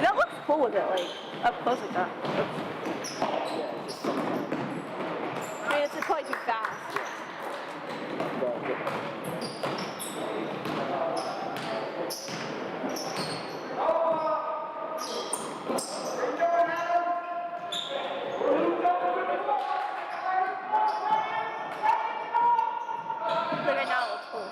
That looks cool with it, like, up close like that. I mean, it's probably too fast. But right now it looks cool.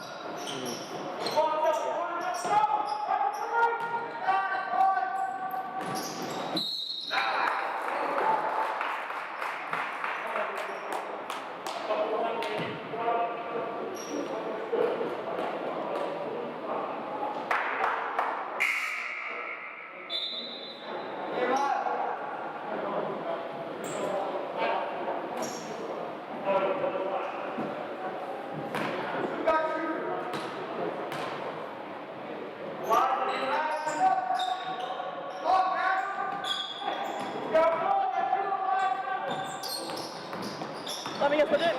Let me guess what it is.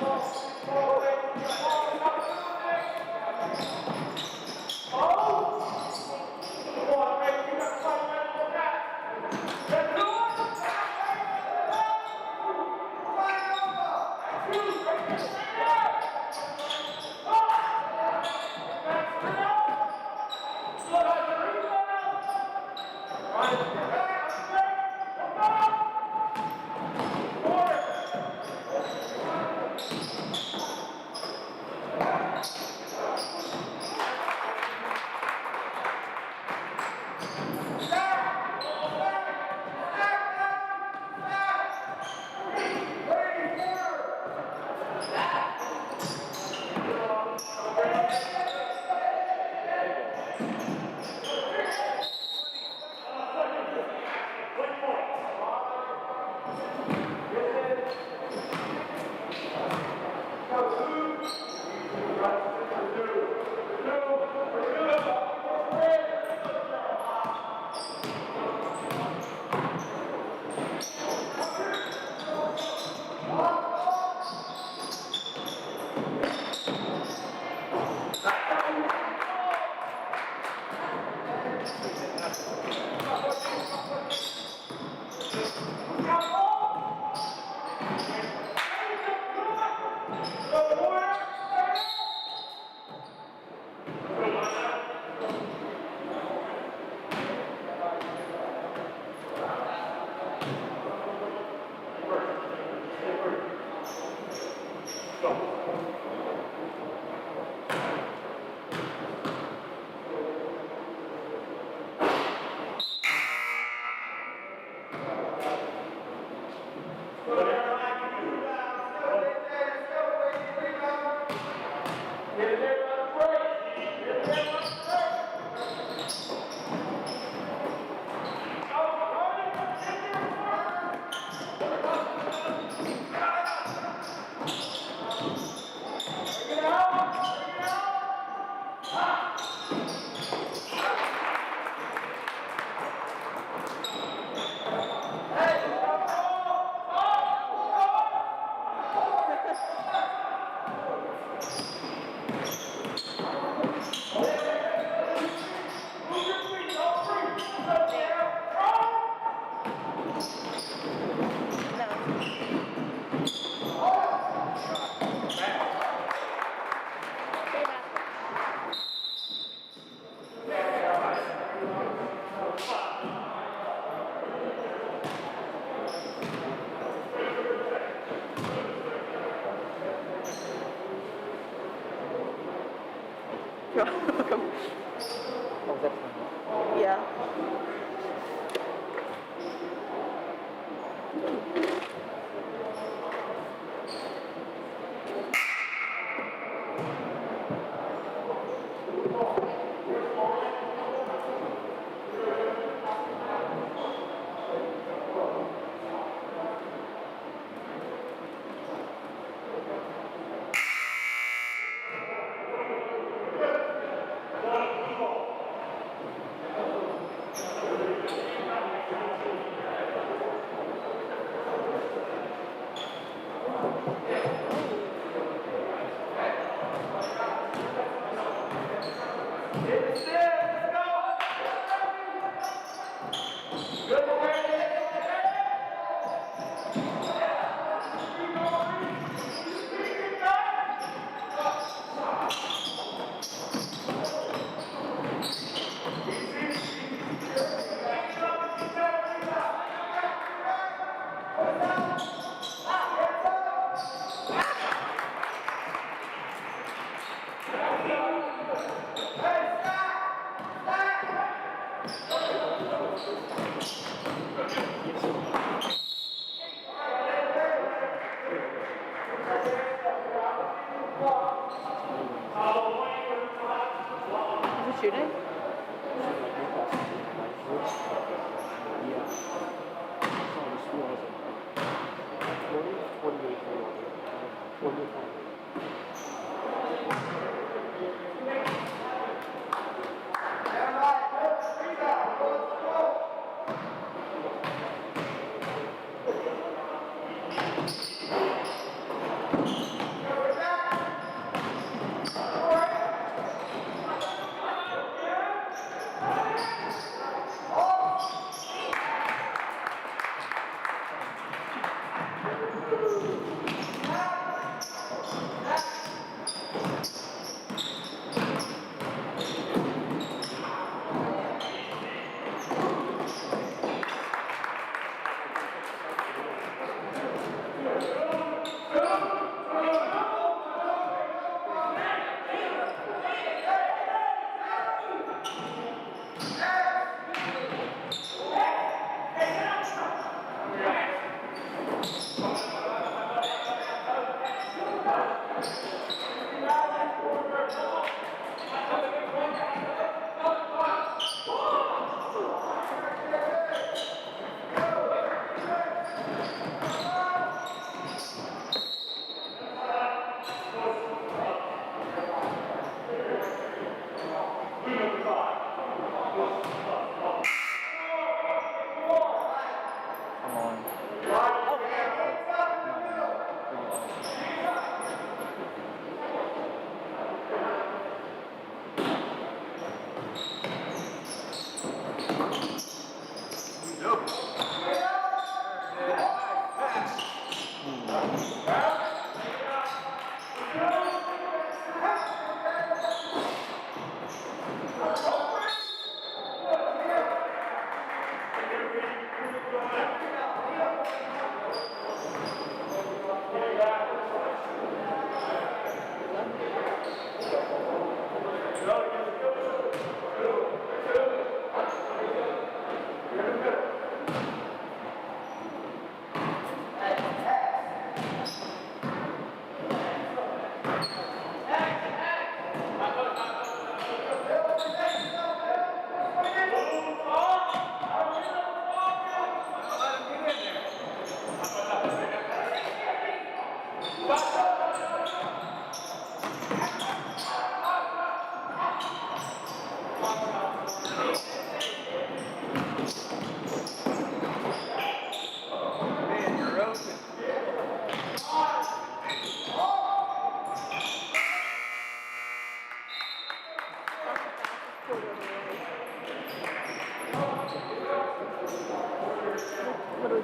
Yeah.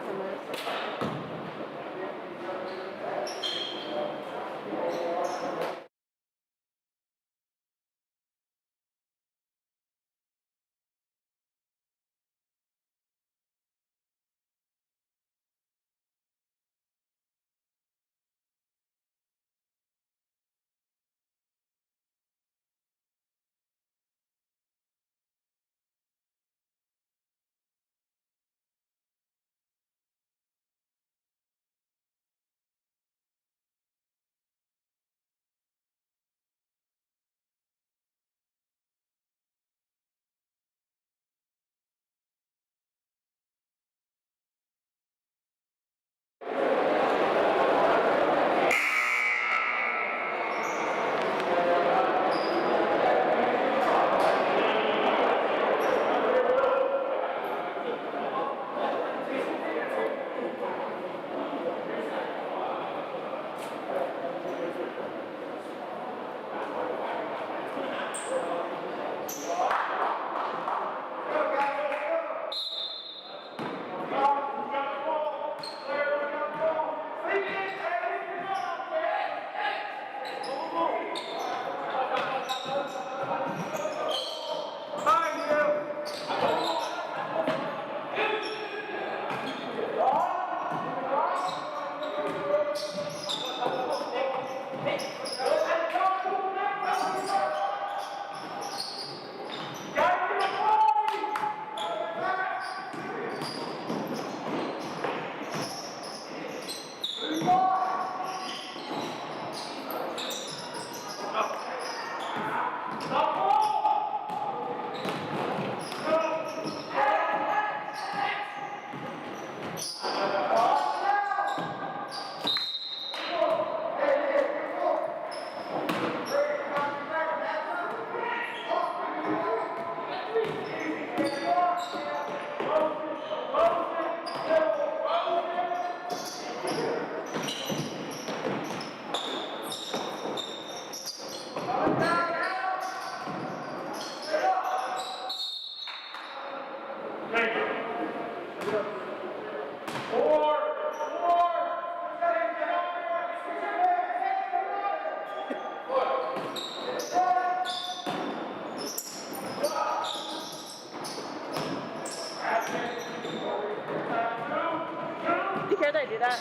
from this. Do you care that I do that?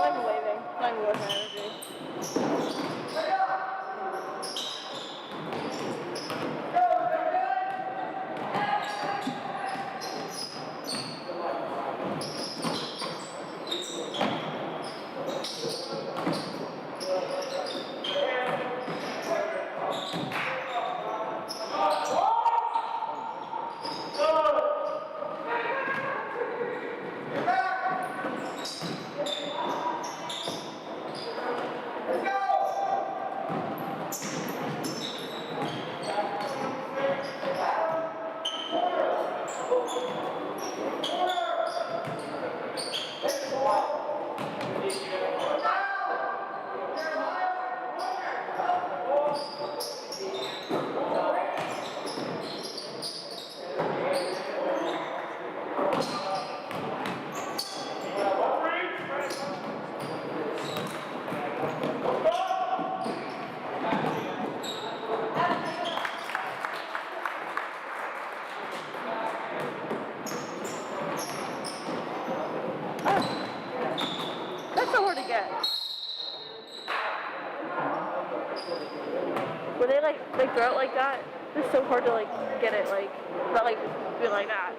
I'm waving. I'm with energy. That's so hard to get. When they like throw it like that, it's so hard to like get it like not like doing like that.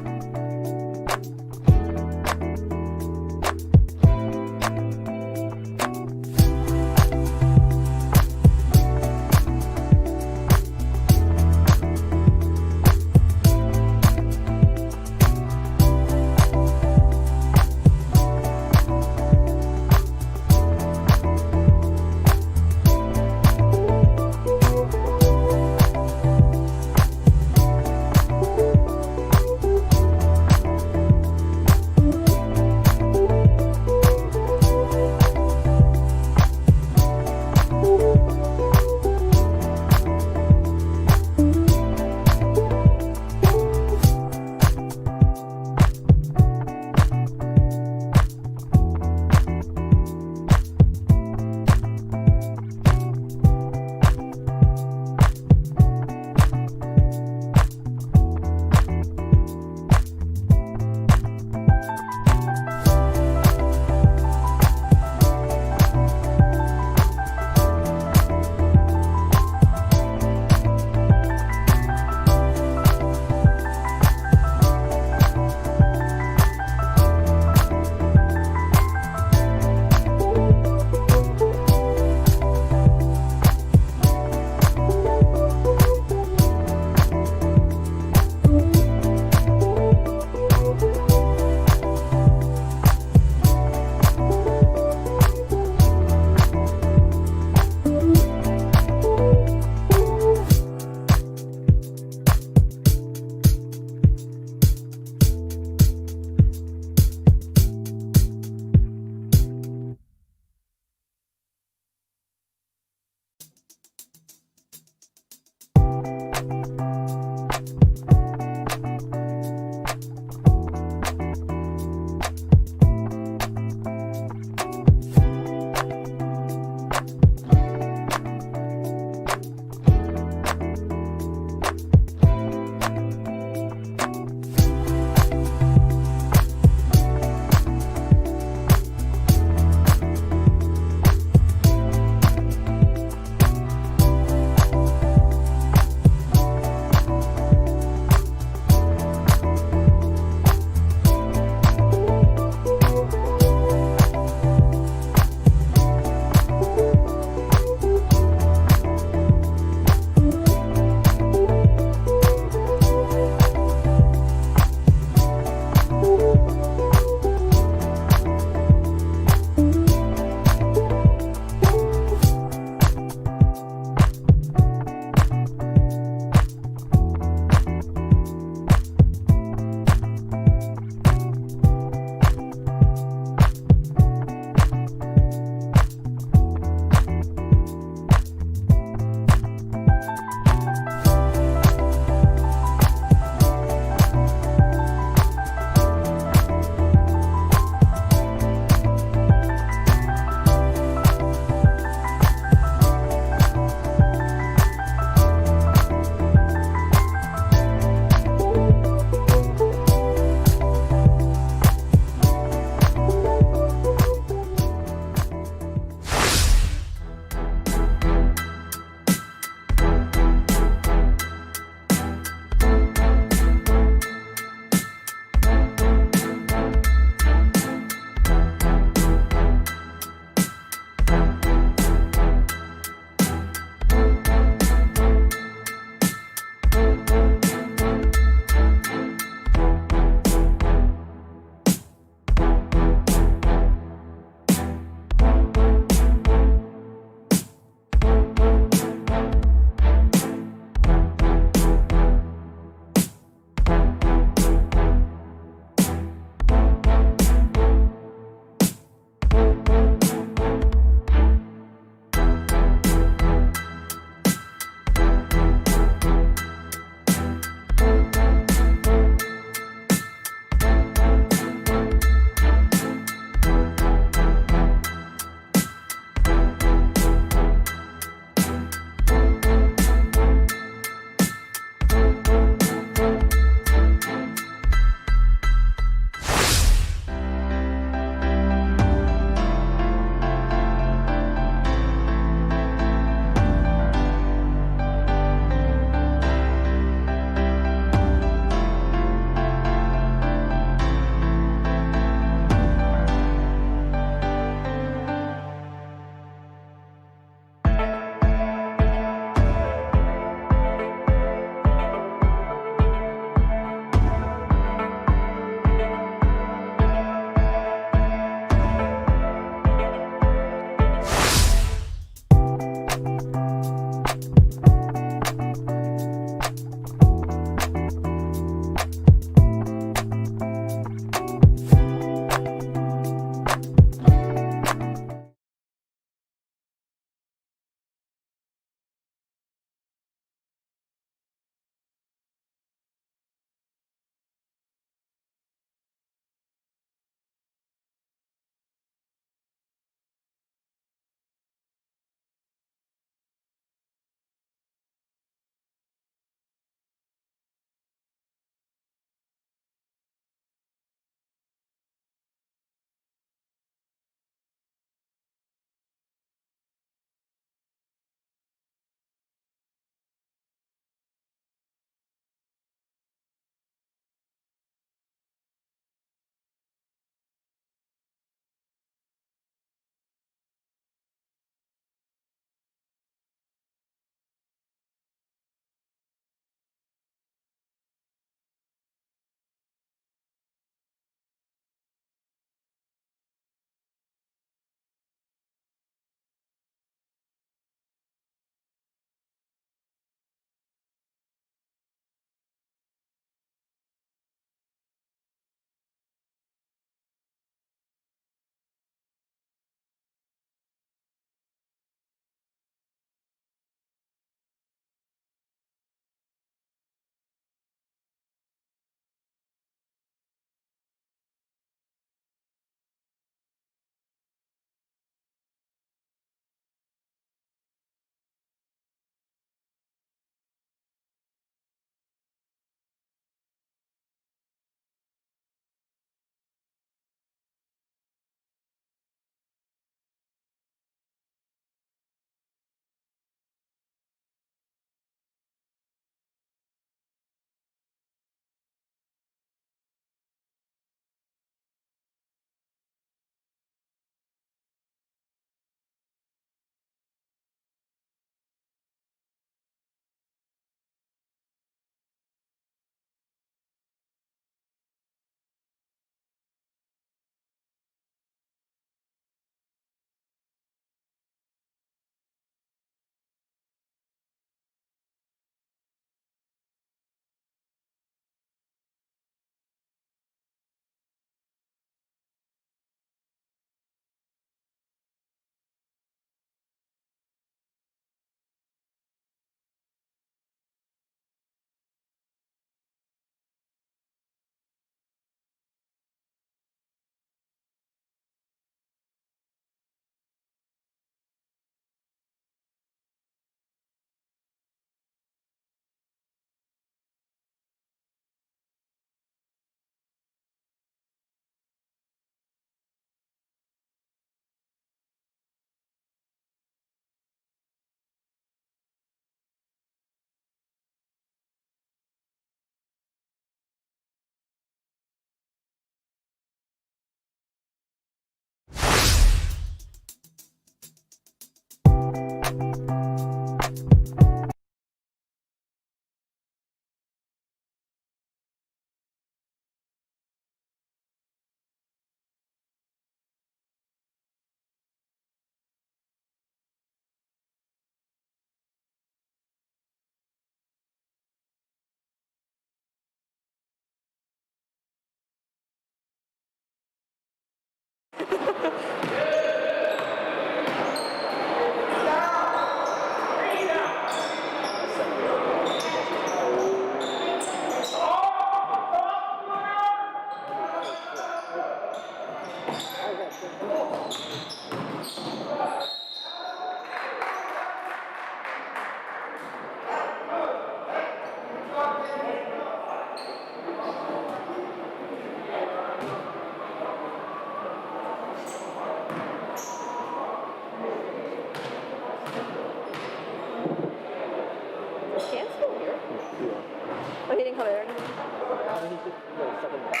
he didn't come in or anything? I mean, he just second back.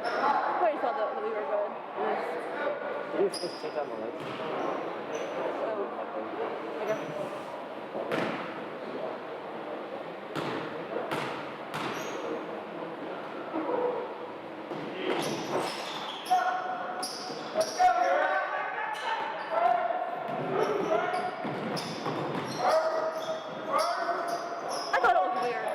I just thought that we were good. He was supposed to take out my legs. Oh. I guess. I thought it was weird.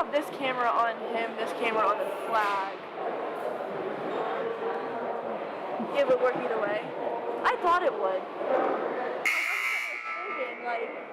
have this camera on him, this camera on the flag. It would work either way. I thought it would. I was thinking, like,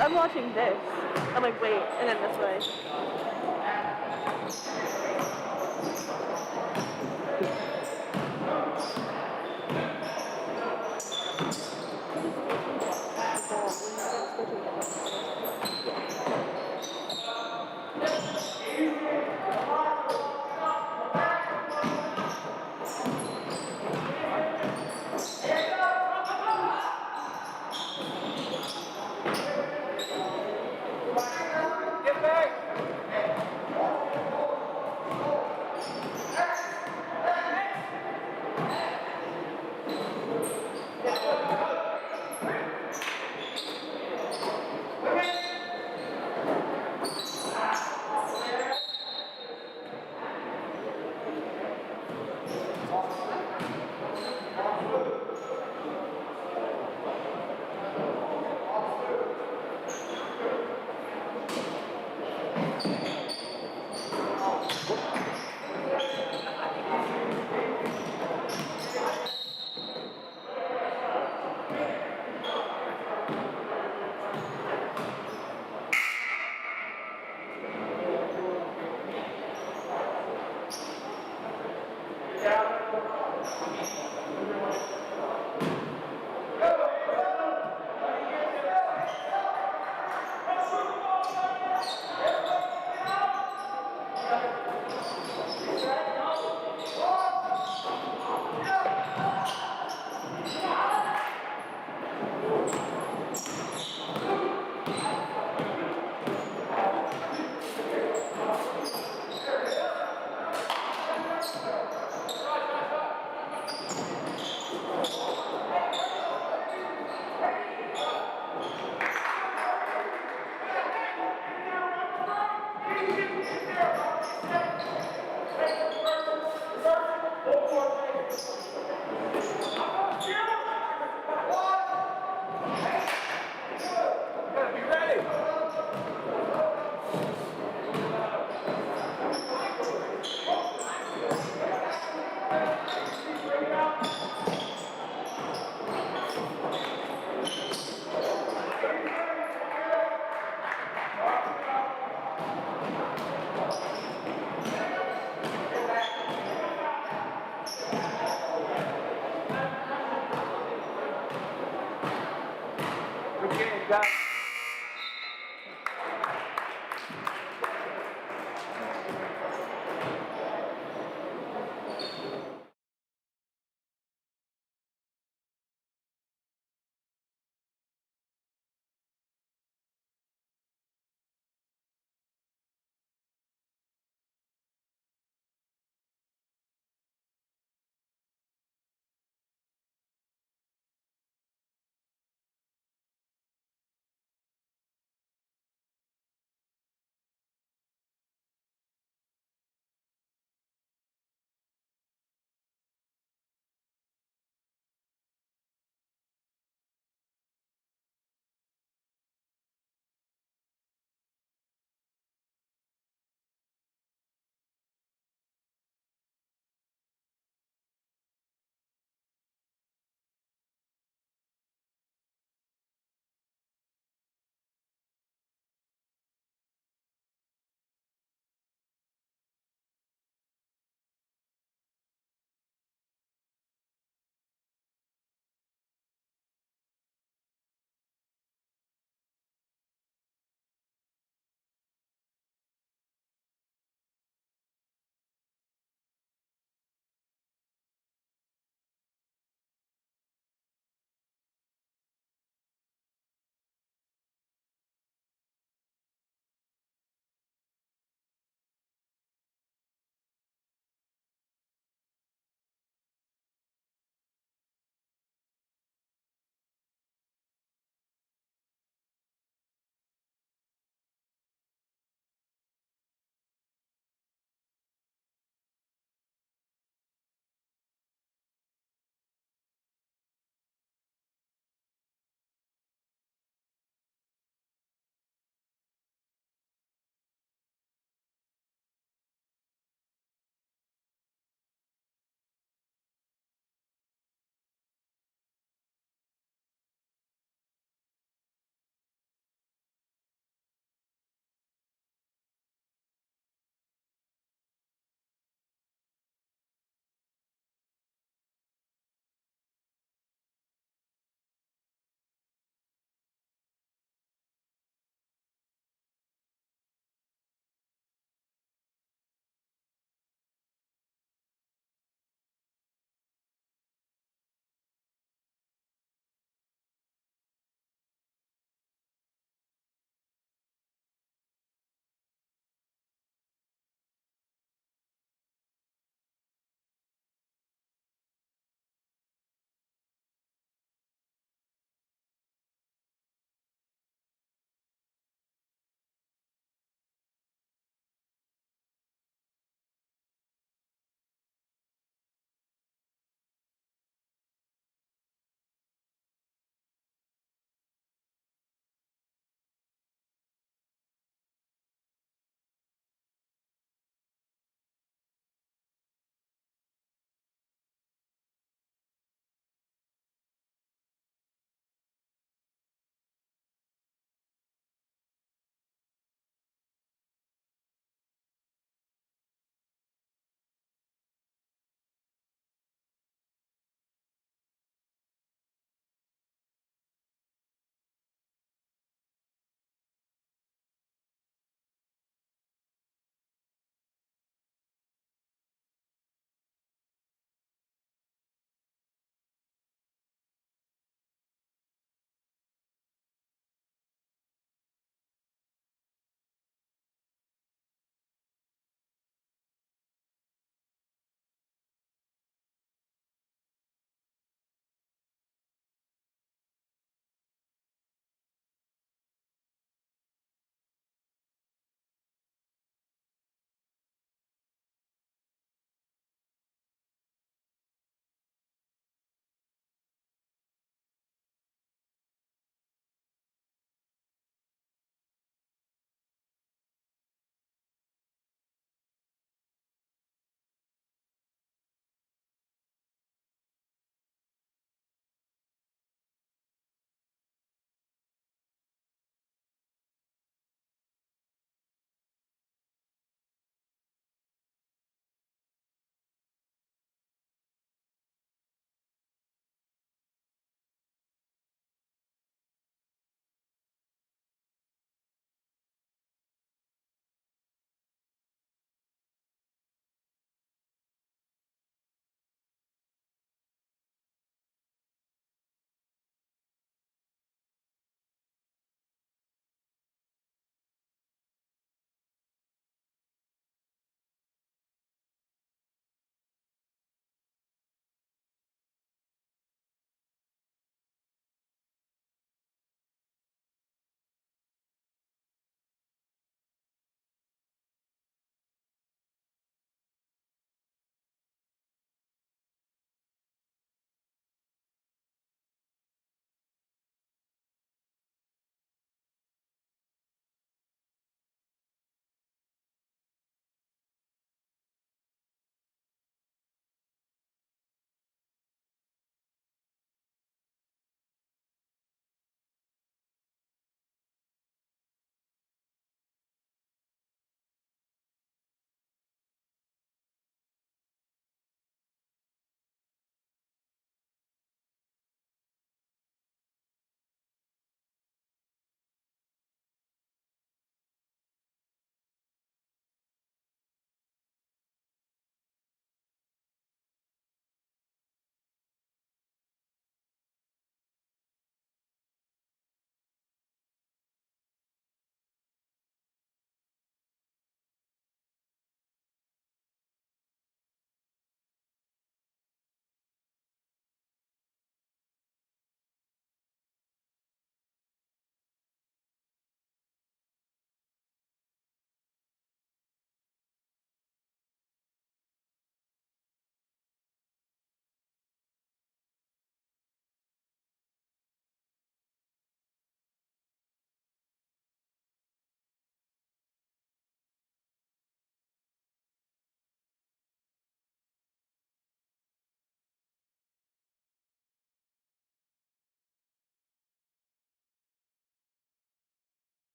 I'm watching this. I'm like, wait, and then this way. Okay, guys.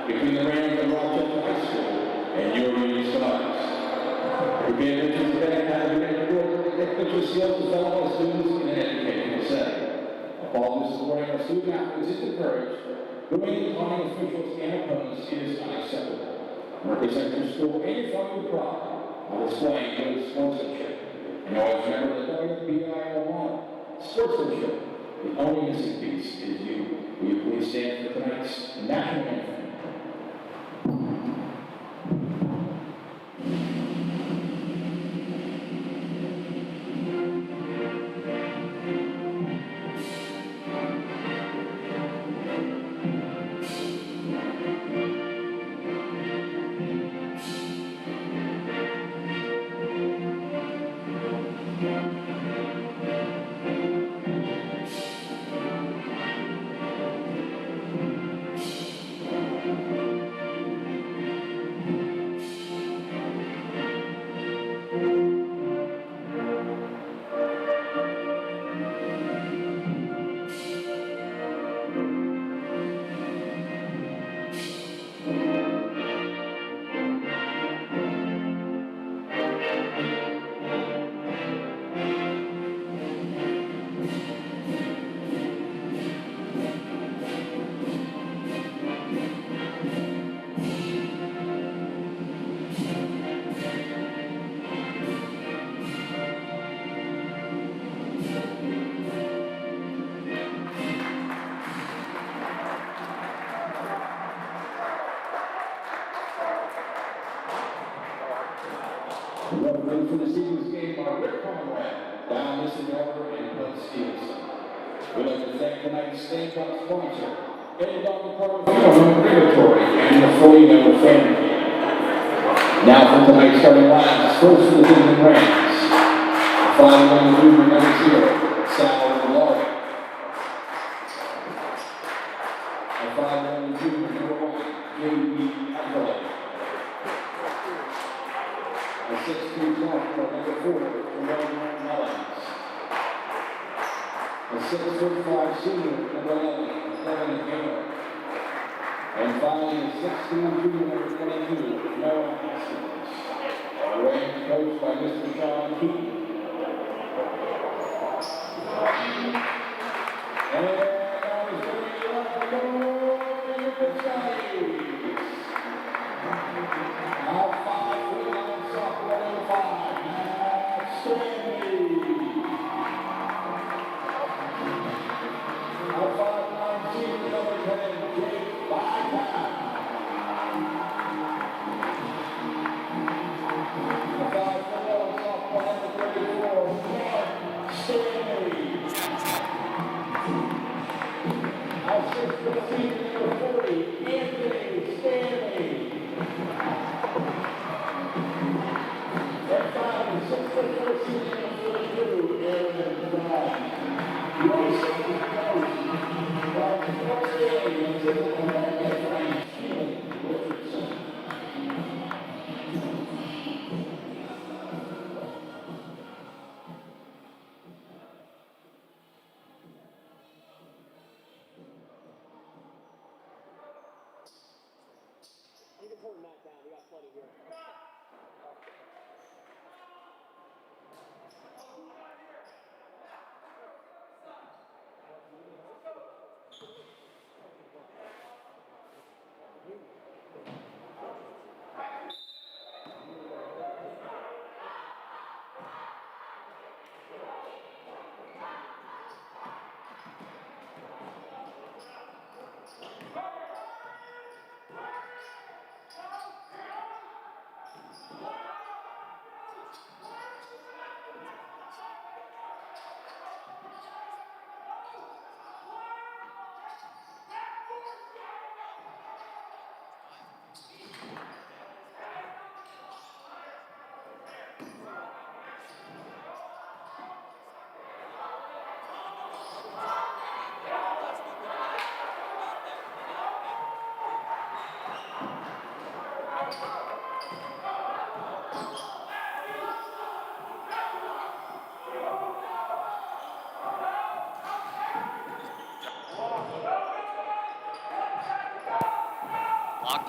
between the Rams and Rochester High School and your Union Stars. Prepare pitchers today have been their pitcher skills developed by students in an educational setting. Upon supporting our student athletes is encouraged, doing the calling officials and opponents is unacceptable. Represent your school and your family with pride by displaying good sportsmanship. And always remember that WBIO1 sportsmanship, the only missing piece is you. Will you please stand for tonight's national anthem? Refereeing for this evening's game are Rick Conrad, Don Missinelli, and Bud Stevenson. We'd like to thank tonight's stand up sponsor, and Dr. Carter Regulatory and the Folino family. Now for tonight's starting lines, first for the Cleveland Rams. 5-1 junior number 0, Sal Laurie. A 5-1 junior number 1, J.B. Accolade. A 6-2 sophomore, number 4, Jerome Mullins. A 6'5" senior, number 11, Kevin Gaynor. And finally, a 6'2" junior, number 22, Noah Haskins. The Rams coached by Mr. Sean Keaton. And now is going to be left to go in the Giants. Now 5'9" sophomore, number 5, Matt Stanley. Now 5'9" senior, number 10, Jake Bypass. Now 5'4" sophomore, number 34, Mark Stanley. Now 6'4" senior, number 40, Anthony Stanley. And finally, 6'4" senior, number 42, Aaron Brown. Your safety coach, Mark Stanley, and his American friend, Steven Richardson. You can pull the mat down. We got plenty here.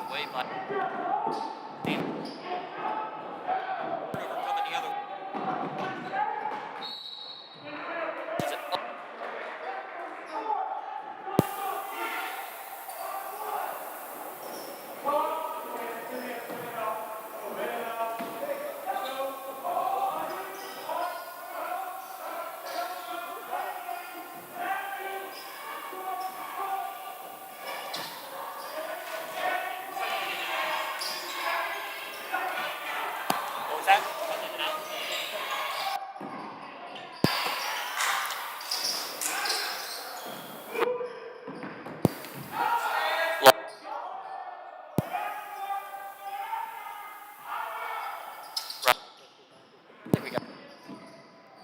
away by Dan. Turnover coming the other way. Is it up? What was that? There we go.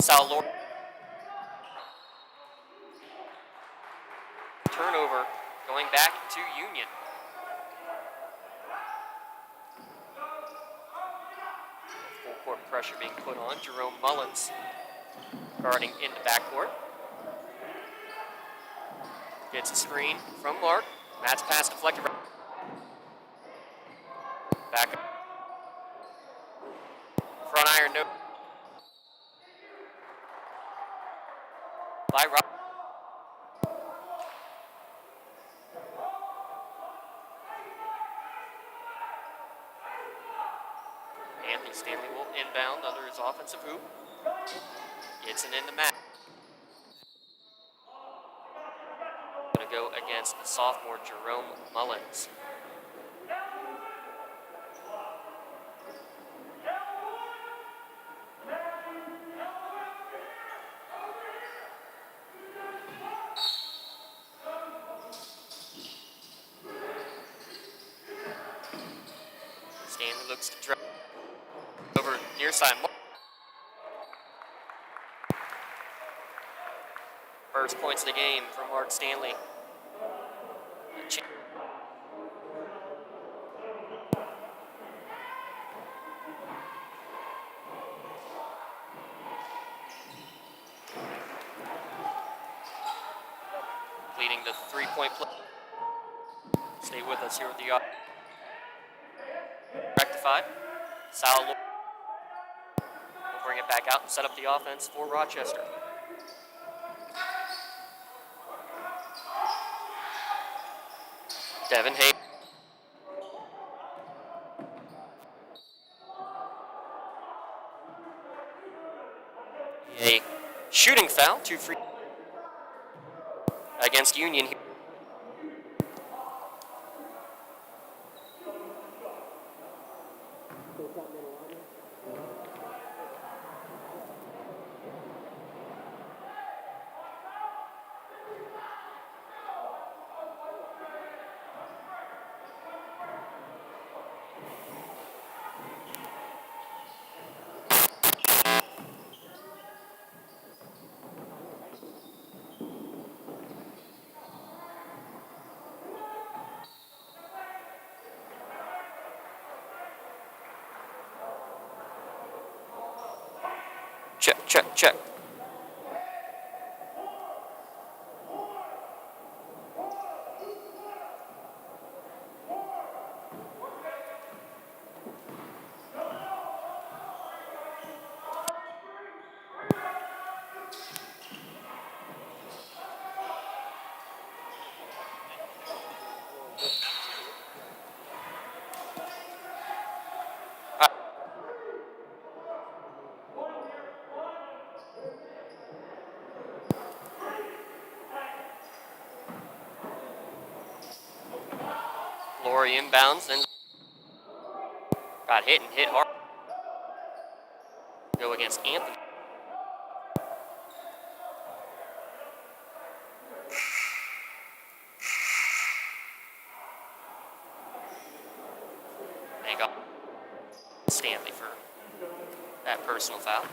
Sal Lord. Turnover going back to Union. Full court pressure being put on. Jerome Mullins guarding in the backcourt. Gets a screen from Mark. Matt's pass deflected. Back up. Front iron no. By Rob. Anthony Stanley will inbound under his offensive hoop. Gets it into Matt. Going to go against the sophomore Jerome Mullins. Stanley looks to drive over near side. First points of the game from Mark Stanley. Leading the three-point play. Stay with us here with the rectified. Sal will bring it back out and set up the offense for Rochester. Devin Hayes. A shooting foul, 2 free against Union. Check, check, check. Lori inbounds, then got hit and hit hard. Go against Anthony. They got Stanley for that personal foul.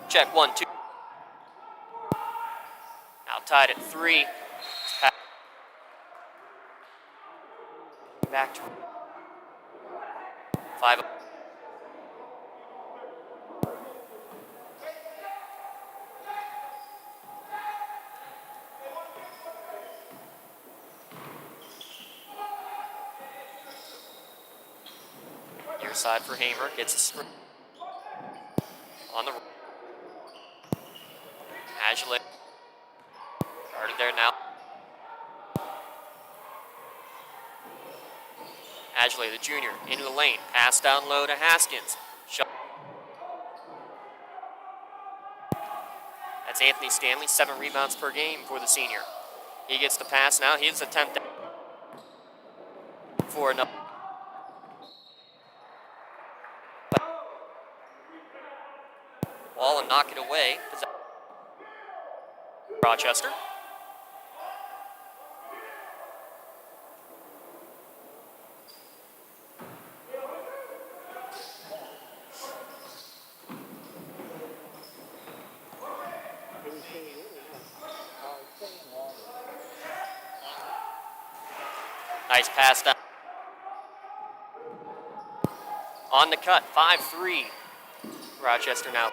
Check 1, 2. tied at 3. Back to 5. Near side for Hamer, gets a sprint on the Agile guarded there now. Agile, the junior, into the lane, pass down low to Haskins. That's Anthony Stanley, 7 rebounds per game for the senior. He gets the pass now. He's attempting for another. Ball and knock it away. Rochester. Nice pass down. On the cut, 5-3. Rochester now.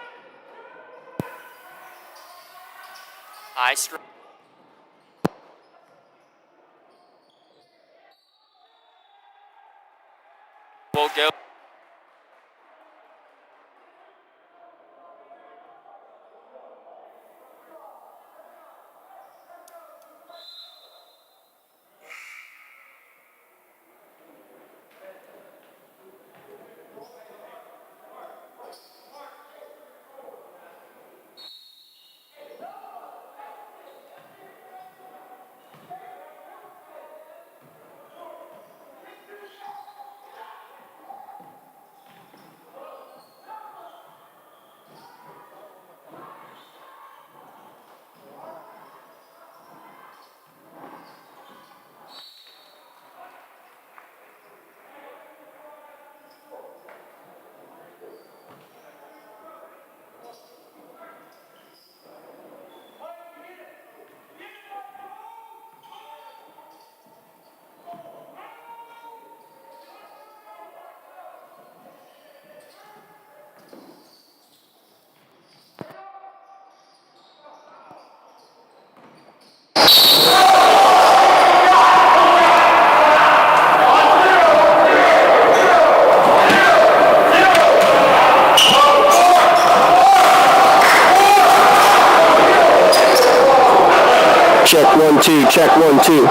High strike. Will go. Check 1 2, check 1 2.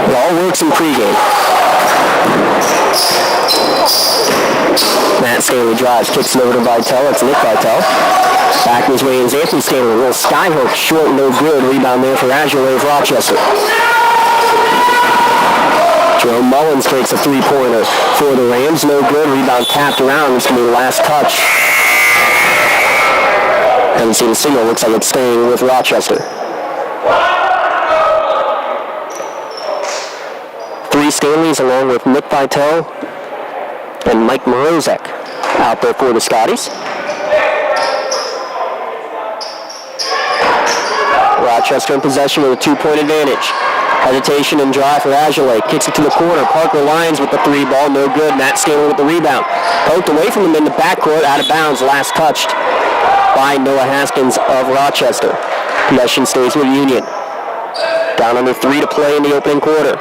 It all works in pregame. Matt Stanley drives, kicks it over to Vitale. It's Nick Vitale. Back his way is Anthony Stanley. A little skyhook, short, no good. Rebound there for Agile of Rochester. Jerome Mullins takes a three-pointer for the Rams. No good. Rebound tapped around. It's going to be the last touch. Haven't seen a signal. Looks like it's staying with Rochester. 3 Stanleys along with Nick Vitale and Mike Morozek out there for the Scotties. Rochester in possession with a 2-point advantage. Hesitation and drive for Agile. Kicks it to the corner. Parker Lyons with the 3 ball. No good. Matt Stanley with the rebound. Poked away from him in the backcourt. Out of bounds. Last touched by Noah Haskins of Rochester. Possession stays with Union. Down under 3 to play in the opening quarter.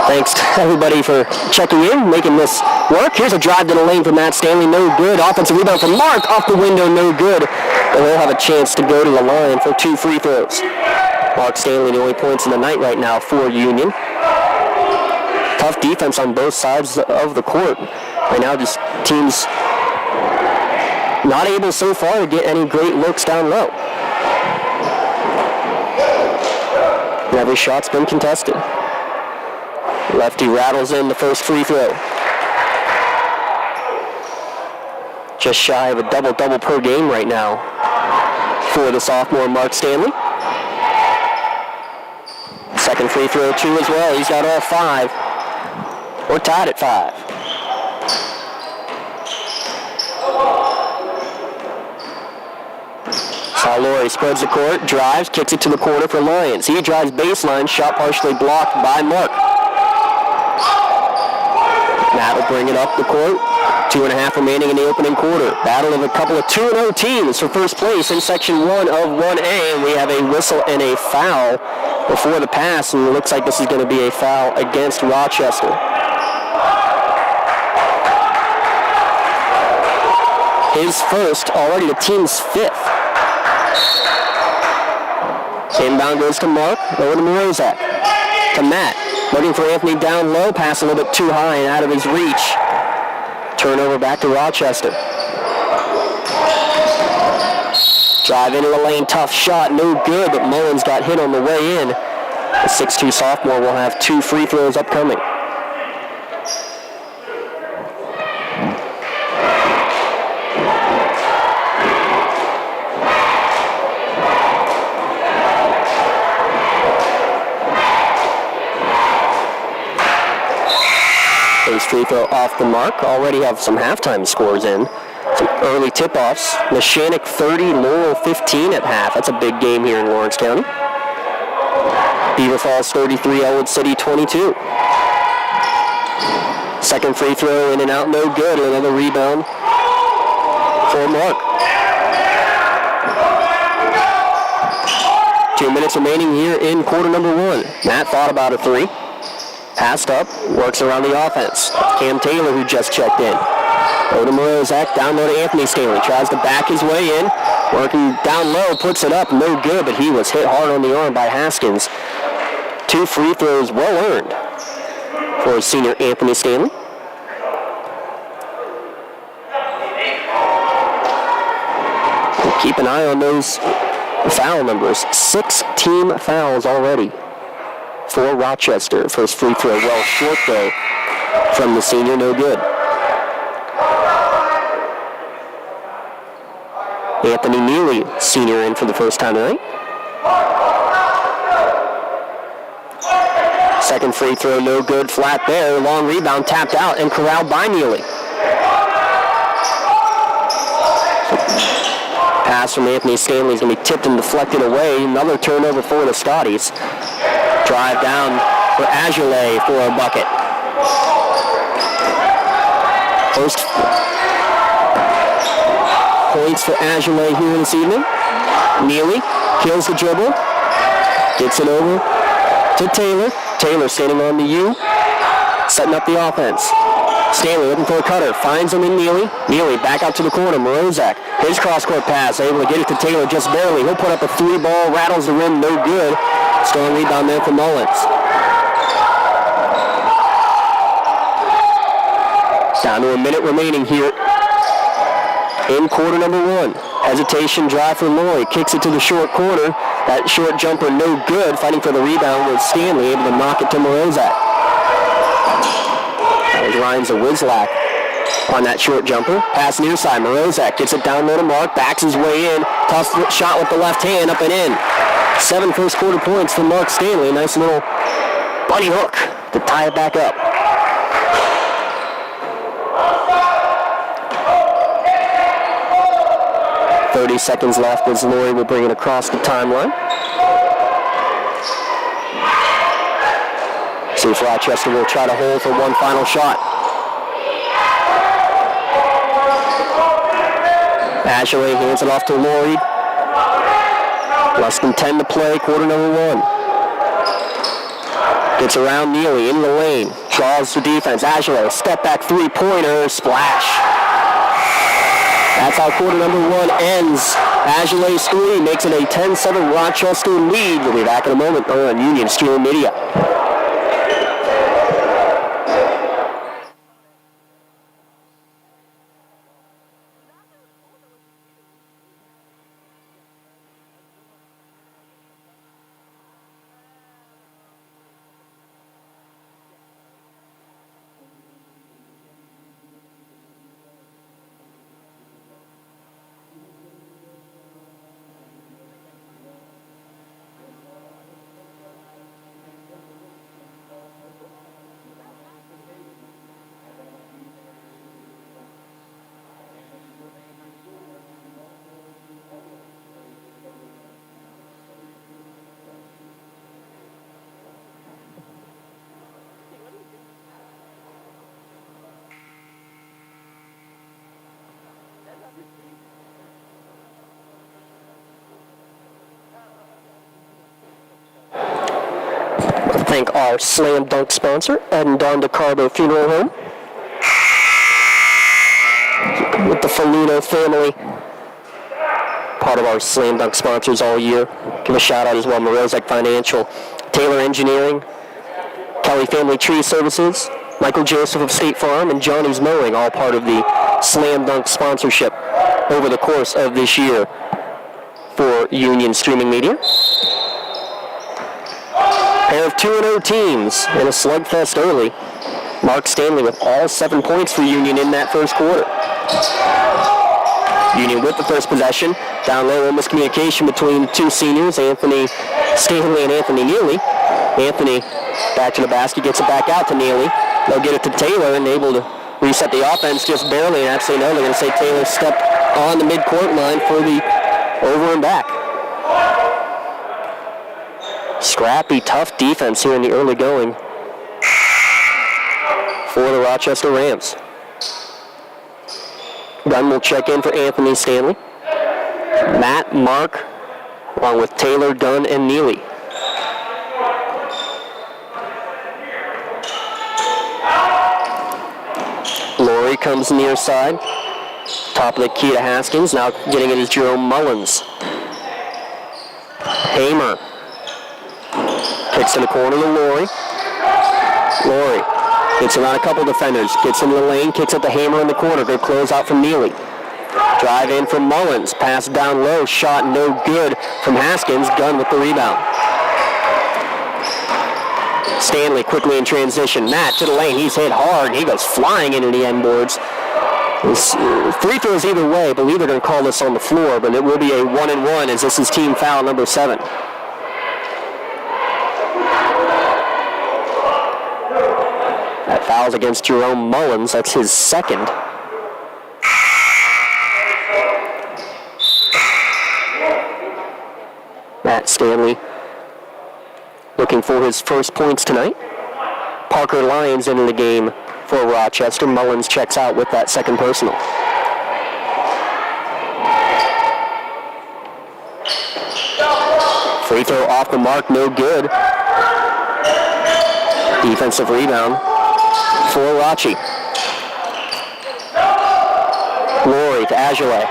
Thanks to everybody for checking in, making this work. Here's a drive to the lane for Matt Stanley. No good. Offensive rebound from Mark. Off the window. No good. But they'll have a chance to go to the line for 2 free throws. Mark Stanley, the only points in the night right now for Union. Tough defense on both sides of the court. Right now, just teams not able so far to get any great looks down low. And every shot's been contested. Lefty rattles in the first free throw. Just shy of a double-double per game right now for the sophomore Mark Stanley. Second free throw, 2 as well. He's got all 5. We're tied at 5. Laurie spreads the court, drives, kicks it to the corner for Lions. He drives baseline, shot partially blocked by Mark. Matt will bring it up the court. 2.5 remaining in the opening quarter. Battle of a couple of 2-0 teams for first place in Section 1 of 1A. And we have a whistle and a foul before the pass, and it looks like this is going to be a foul against Rochester. His first, already the team's 5th. Inbound goes to Mark, over to Morozak. To Matt, looking for Anthony down low, pass a little bit too high and out of his reach. Turnover back to Rochester. Drive into the lane, tough shot, no good, but Mullins got hit on the way in. The 6'2 sophomore will have 2 free throws upcoming. Free throw off the mark. Already have some halftime scores in. Some early tip-offs. Neshannock 30, Laurel 15 at half. That's a big game here in Lawrence County. Beaver Falls 33, Elwood City 22. Second free throw in and out, no good. Another rebound for Mark. 2 minutes remaining here in quarter number 1. Matt thought about a 3. Passed up, works around the offense. Cam Taylor, who just checked in. Over to Morozak, down low to Anthony Staley. Tries to back his way in. Working down low, puts it up, no good, but he was hit hard on the arm by Haskins. 2 free throws well earned for senior Anthony Staley. Keep an eye on those foul numbers. 6 team fouls already for Rochester. First free throw well short though from the senior, no good. Anthony Neely, senior, in for the first time tonight. Second free throw no good, flat there. Long rebound tapped out and corralled by Neely. Pass from Anthony Stanley is going to be tipped and deflected away. Another turnover for the Scotties. Drive down for Agile for a bucket. First points for Agile here this evening. Neely kills the dribble. Gets it over to Taylor. Taylor standing on the U. Setting up the offense. Stanley looking for a cutter. Finds him in Neely. Neely back out to the corner. Morozak. His cross-court pass. Able to get it to Taylor just barely. He'll put up a 3-ball. Rattles the rim. No good. Strong rebound there for Mullins. Down to a minute remaining here in quarter number 1. Hesitation drive for Lloyd. Kicks it to the short corner. That short jumper no good. Fighting for the rebound with Stanley. Able to knock it to Morozak. That was Ryan Zawizlak on that short jumper. Pass near side. Morozak gets it down low to Mark. Backs his way in. Tough shot with the left hand. Up and in. 7 first quarter points for Mark Stanley. Nice little bunny hook to tie it back up. .30 seconds left as Laurie will bring it across the timeline. See if Rochester will try to hold for one final shot. Ashley hands it off to Laurie. Less than 10 to play, quarter number 1. Gets around Neely in the lane. Draws the defense. Ashley, step back 3-pointer, splash. That's how quarter number 1 ends. Agile's 3 makes it a 10-7 Rochester lead. We'll be back in a moment on Union Stream Media. Thank our Slam Dunk sponsor, Ed and Don DeCarbo Funeral Home, with the Foligno family, part of our Slam Dunk sponsors all year. Give a shout out as well, Morozek Financial, Taylor Engineering, Kelly Family Tree Services, Michael Joseph of State Farm, and Johnny's Mowing, all part of the Slam Dunk sponsorship over the course of this year for Union Streaming Media. Pair of 2-0 teams in a slugfest early. Mark Stanley with all 7 points for Union in that first quarter. Union with the first possession. Down low, miscommunication between two seniors, Anthony Stanley and Anthony Neely. Anthony back to the basket, gets it back out to Neely. They'll get it to Taylor and able to reset the offense just barely. And actually, no, they're going to say Taylor stepped on the midcourt line for the over and back. Scrappy, tough defense here in the early going for the Rochester Rams. Gunn will check in for Anthony Stanley. Matt, Mark, along with Taylor, Dunn, and Neely. Laurie comes near side. Top of the key to Haskins. Now getting it is Jerome Mullins. Hamer. Kicks in the corner to Laurie. Laurie gets around a couple defenders. Gets into the lane. Kicks at the Hamer in the corner. Good close out from Neely. Drive in from Mullins. Pass down low. Shot no good from Haskins. Gunn with the rebound. Stanley quickly in transition. Matt to the lane. He's hit hard. He goes flying into the end boards. Free throws either way. I believe they're going to call this on the floor, but it will be a 1-and-1 as this is team foul number 7. That foul's against Jerome Mullins. That's his second. Matt Stanley looking for his first points tonight. Parker Lyons into the game for Rochester. Mullins checks out with that second personal. Free throw off the mark, no good. Defensive rebound for Rachi. Laurie to Agile.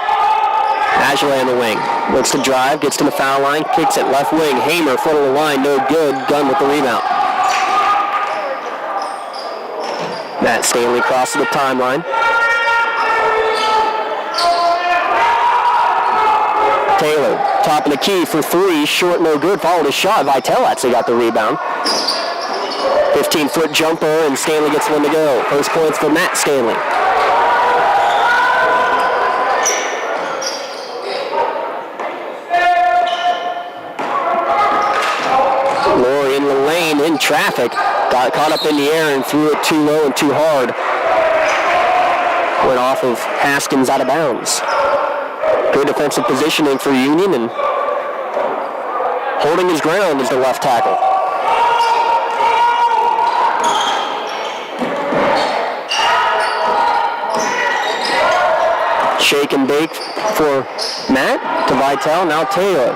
Agile in the wing. Looks to drive, gets to the foul line, kicks it left wing. Hamer, foot of the line, no good. Gunn with the rebound. Matt Stanley crosses the timeline. Taylor, top of the key for three, short, no good. Followed his shot. Vitale actually got the rebound. 15-foot jumper, and Stanley gets one to go. First points for Matt Stanley. Laurie in the lane, in traffic. Got caught up in the air and threw it too low and too hard. Went off of Haskins out of bounds. Good defensive positioning for Union, and holding his ground is the left tackle. Shake and bake for Matt to Vitale. Now Taylor.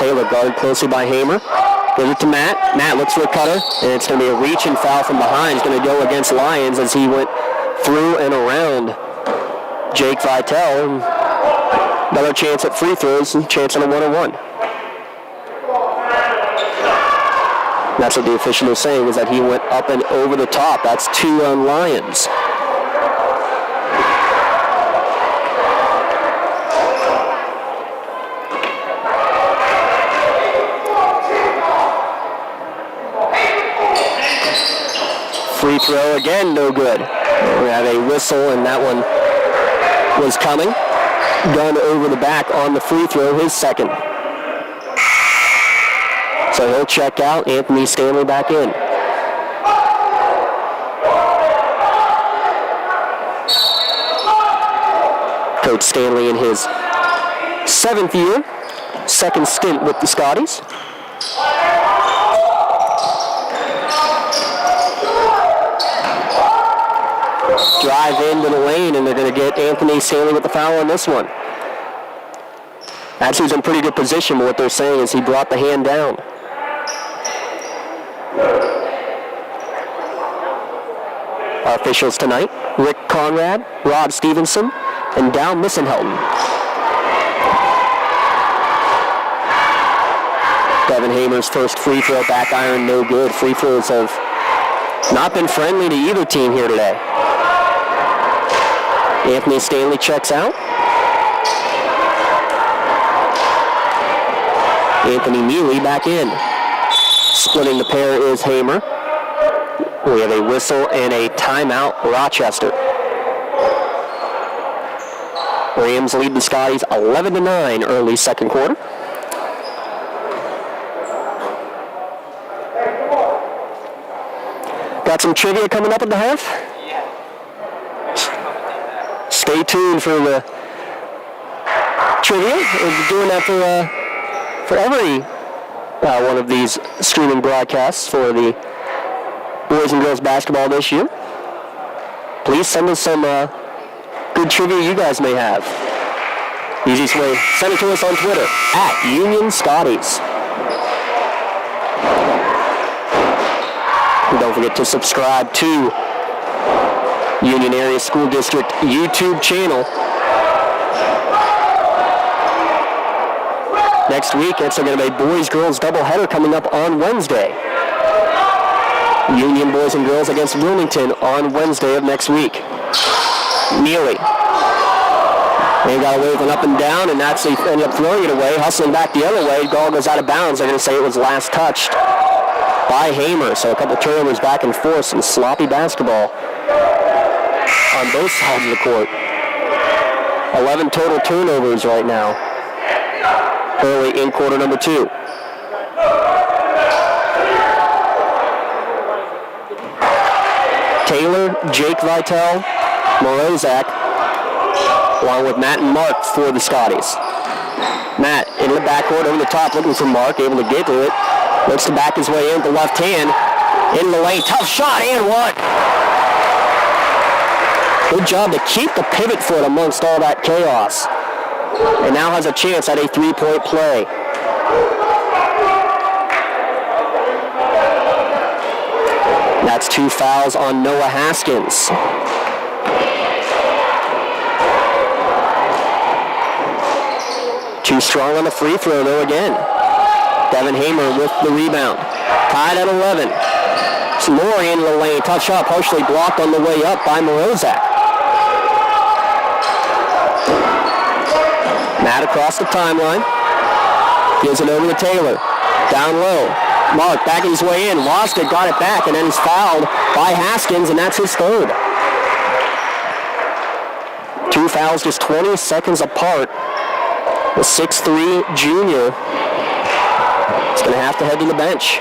Taylor guarded closely by Hamer. Gives it to Matt. Matt looks for a cutter, and it's going to be a reach and foul from behind. It's going to go against Lyons as he went through and around Jake Vitale. Another chance at free throws, and chance on a 1-on-1. That's what the official is saying, is that he went up and over the top. That's 2 on Lyons. Free throw again, no good. We have a whistle, and that one was coming. Gunn over the back on the free throw, his second. So he'll check out. Anthony Stanley back in. Coach Stanley in his 7th year, second stint with the Scotties. Drive into the lane, and they're going to get Anthony Stanley with the foul on this one. Actually, he's in pretty good position, but what they're saying is he brought the hand down. Our officials tonight, Rick Conrad, Rob Stevenson, and Dow Missenhelton. Devin Hamer's first free throw, back iron, no good. Free throws have not been friendly to either team here today. Anthony Stanley checks out. Anthony Neely back in. Splitting the pair is Hamer. We have a whistle and a timeout, Rochester. Rams lead the Scotties 11-9 early second quarter. Got some trivia coming up at the half? Stay tuned for the trivia. We're doing that for every one of these streaming broadcasts for the boys and girls basketball this year. Please send us some good trivia you guys may have. Easiest way, send it to us on Twitter, @UnionScotties. And don't forget to subscribe to Union Area School District YouTube channel. Next week, it's going to be a boys-girls doubleheader coming up on Wednesday. Union boys and girls against Wilmington on Wednesday of next week. Neely. They got away with an up and down and actually ended up throwing it away, hustling back the other way. Ball goes out of bounds. They're going to say it was last touched by Hamer. So a couple turnovers back and forth, some sloppy basketball on both sides of the court. 11 total turnovers right now, early in quarter number 2. Taylor, Jake Vitale, Morozak, along with Matt and Mark for the Scotties. Matt in the backcourt over the top looking for Mark, able to get to it. Looks to back his way in with the left hand. In the lane, tough shot and one. Good job to keep the pivot foot amongst all that chaos. And now has a chance at a three-point play. That's 2 fouls on Noah Haskins. Too strong on the free throw though again. Devin Hamer with the rebound. Tied at 11. It's Laurie in the lane. Tough shot partially blocked on the way up by Morozak. Matt across the timeline. Gives it over to Taylor. Down low. Mark backing his way in. Lost it, got it back, and then he's fouled by Haskins, and that's his third. 2 fouls just 20 seconds apart. The 6'3" junior is going to have to head to the bench.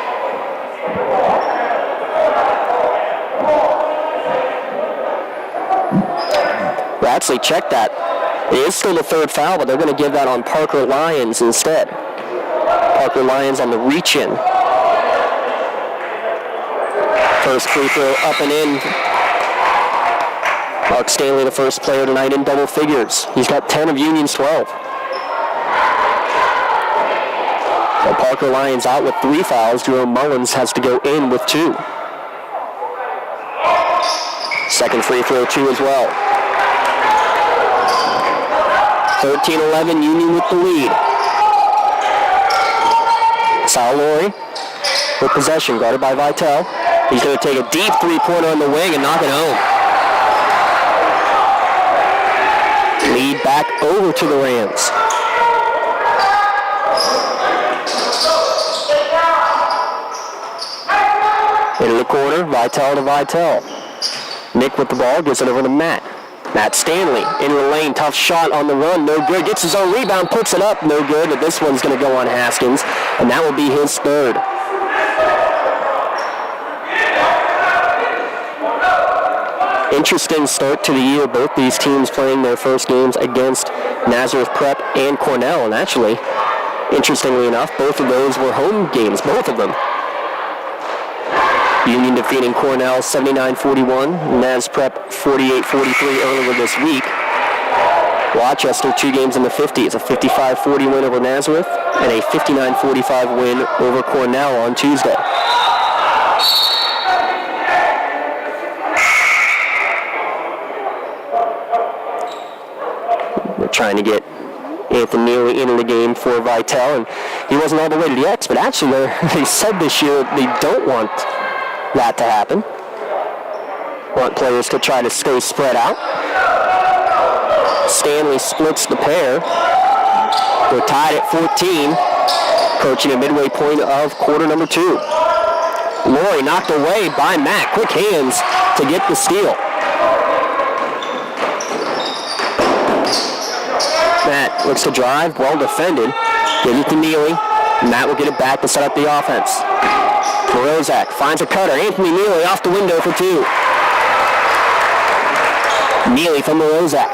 Ratsley checked that. It is still the third foul, but they're going to give that on Parker Lyons instead. Parker Lyons on the reach-in. First free throw up and in. Mark Stanley, the first player tonight in double figures. He's got 10 of Union's 12. So Parker Lyons out with 3 fouls. Jerome Mullins has to go in with 2. Second free throw, 2 as well. 13-11, Union with the lead. Sal Laurie with possession, guarded by Vitale. He's going to take a deep three-pointer on the wing and knock it home. Lead back over to the Rams. Into the corner, Vitale to Vitale. Nick with the ball, gives it over to Matt. Matt Stanley into the lane, tough shot on the run, no good. Gets his own rebound, puts it up, no good. But this one's going to go on Haskins, and that will be his third. Interesting start to the year. Both these teams playing their first games against Nazareth Prep and Cornell. And actually, interestingly enough, both of those were home games, both of them. Union defeating Cornell 79-41, Naz Prep 48-43 earlier this week. Rochester 2 games in the 50s, a 55-40 win over Nazareth and a 59-45 win over Cornell on Tuesday. We're trying to get Anthony Neely into the game for Vitale, and he wasn't all the way to the X, but actually they said this year they don't want that to happen. Want players to try to stay spread out. Stanley splits the pair. They're tied at 14, approaching a midway point of quarter number 2. Laurie knocked away by Matt. Quick hands to get the steal. Matt looks to drive, well defended. Gives it to Neely. Matt will get it back to set up the offense. Morozak finds a cutter. Anthony Neely off the window for 2. Neely from Morozak.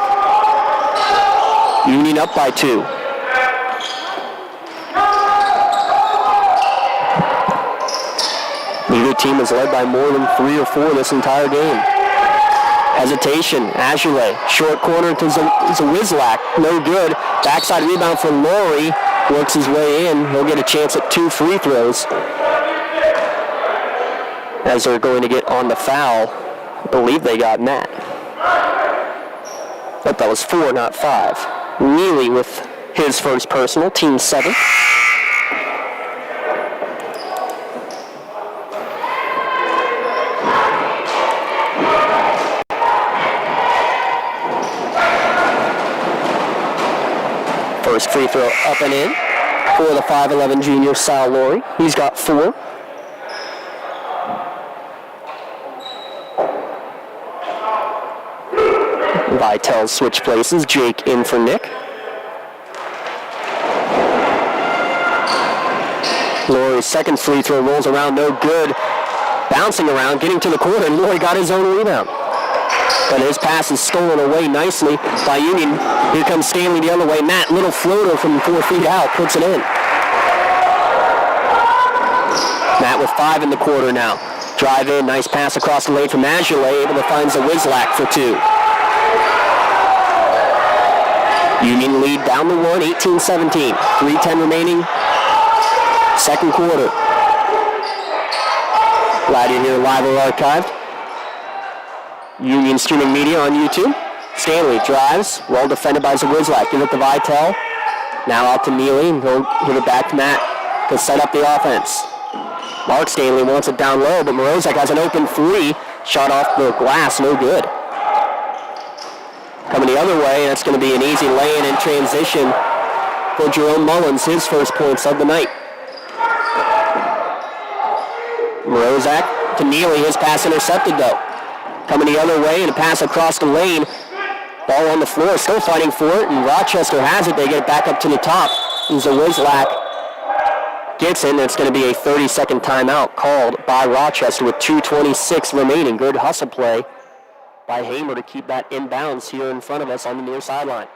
Union up by 2. Neither team has led by more than 3 or 4 this entire game. Hesitation, Azulay, short corner to Zawizlak, no good. Backside rebound for Laurie, works his way in. He'll get a chance at 2 free throws. As they're going to get on the foul, I believe they got Matt. But that was 4, not 5. Neely with his first personal, team 7. First free throw up and in for the 5'11 junior Sal Laurie. He's got 4. Vitale switch places. Jake in for Nick. Laurie's second free throw rolls around, no good. Bouncing around, getting to the corner, and Laurie got his own rebound. But his pass is stolen away nicely by Union. Here comes Stanley the other way. Matt, little floater from 4 feet out, puts it in. Matt with 5 in the quarter now. Drive in, nice pass across the lane from Azulay, able to find Zawizlak for 2. Union lead down the 1, 18-17. 3:10 remaining. Second quarter. Glad you're here live or archived. Union streaming media on YouTube. Stanley drives, well defended by Zawizlak. Give it to Vitale. Now out to Neely, and he'll give it back to Matt to set up the offense. Mark Stanley wants it down low, but Morozak has an open 3. Shot off the glass, no good. Coming the other way, that's going to be an easy lay-in in transition for Jerome Mullins, his first points of the night. Morozak to Neely, his pass intercepted though. Coming the other way and a pass across the lane. Ball on the floor, still fighting for it, and Rochester has it. They get it back up to the top. And Zawizlak gets in. It's going to be a 30-second timeout called by Rochester with 2:26 remaining. Good hustle play by Hamer to keep that inbounds here in front of us on the near sideline.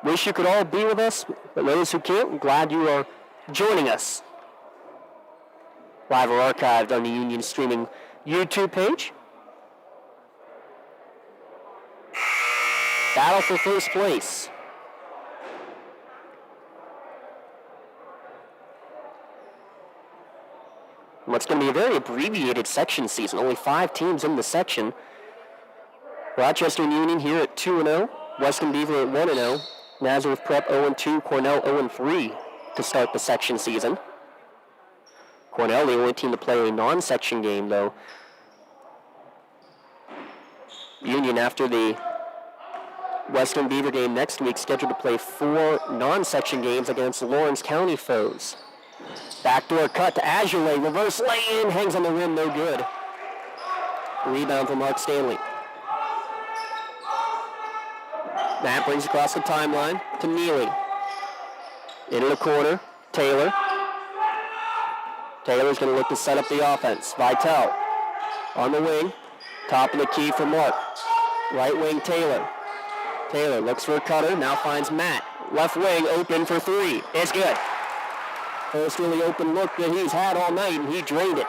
Wish you could all be with us, but those who can't, I'm glad you are joining us. Live or archived on the Union Streaming YouTube page. Battle for first place. What's going to be a very abbreviated section season. Only 5 teams in the section. Rochester and Union here at 2-0. Western Beaver at 1-0. Nazareth Prep 0-2, Cornell 0-3 to start the section season. Cornell, the only team to play a non-section game, though. Union, after the Western Beaver game next week, scheduled to play 4 non-section games against Lawrence County foes. Backdoor cut to Azulay, reverse lay-in, hangs on the rim, no good. Rebound from Mark Stanley. Matt brings across the timeline to Neely. Into the corner, Taylor. Taylor's going to look to set up the offense. Vitale on the wing, top of the key for Mark. Right wing, Taylor. Taylor looks for a cutter, now finds Matt. Left wing, open for 3. It's good. First really open look that he's had all night, and he drained it.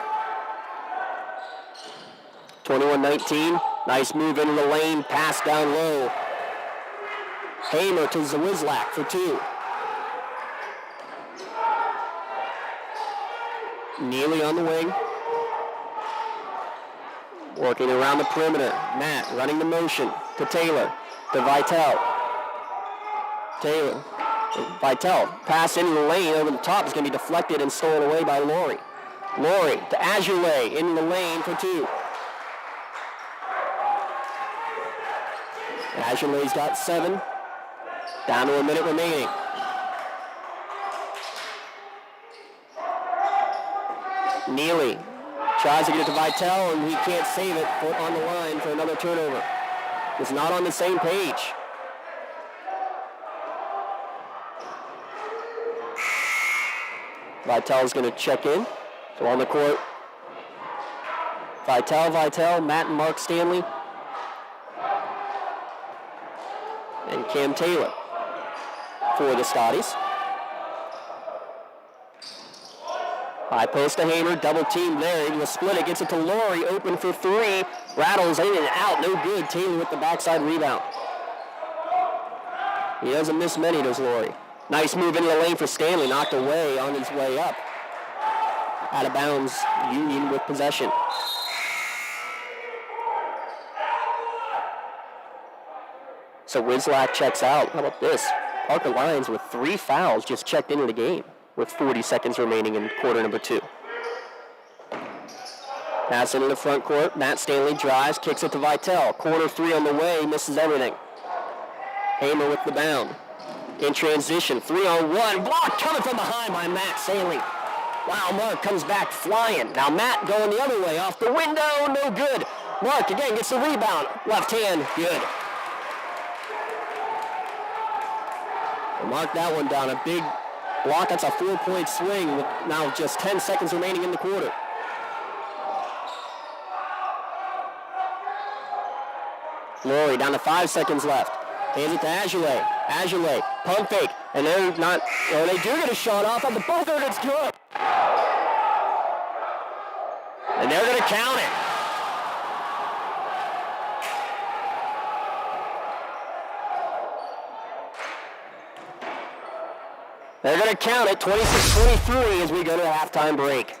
21-19. Nice move into the lane. Pass down low. Hamer to Zawizlak for 2. Neely on the wing. Working around the perimeter. Matt running the motion to Taylor. To Vitale. Taylor. Vitale. Pass into the lane over the top is going to be deflected and stolen away by Laurie. Laurie to Azulay in the lane for 2. Azulay's got 7. Down to a minute remaining. Neely tries to get it to Vitale, and he can't save it. Foot on the line for another turnover. It's not on the same page. Vitale's going to check in. So on the court, Vitale, Matt and Mark Stanley, and Cam Taylor for the Scotties. High post to Hamer, double team there. He will split it, gets it to Laurie, open for 3. Rattles in and out, no good. Taylor with the backside rebound. He doesn't miss many, does Laurie. Nice move into the lane for Stanley, knocked away on his way up. Out of bounds, Union with possession. So Wislak checks out. How about this? Parker Lyons with 3 fouls just checked into the game with 40 seconds remaining in quarter number 2. Pass into the front court. Matt Stanley drives, kicks it to Vitale. Corner 3 on the way, misses everything. Hamer with the bound. In transition, 3-on-1. Block coming from behind by Matt Stanley. Wow, Mark comes back flying. Now Matt going the other way, off the window, no good. Mark again gets the rebound. Left hand, good. Mark that one down, a big block. That's a 4-point swing with now just 10 seconds remaining in the quarter. Laurie down to 5 seconds left. Hands it to Azulay. Azulay, pump fake, and they're not, they do get a shot off on the buzzer, and it's good. And they're going to count it. They're going to count it, 26-23 as we go to a halftime break.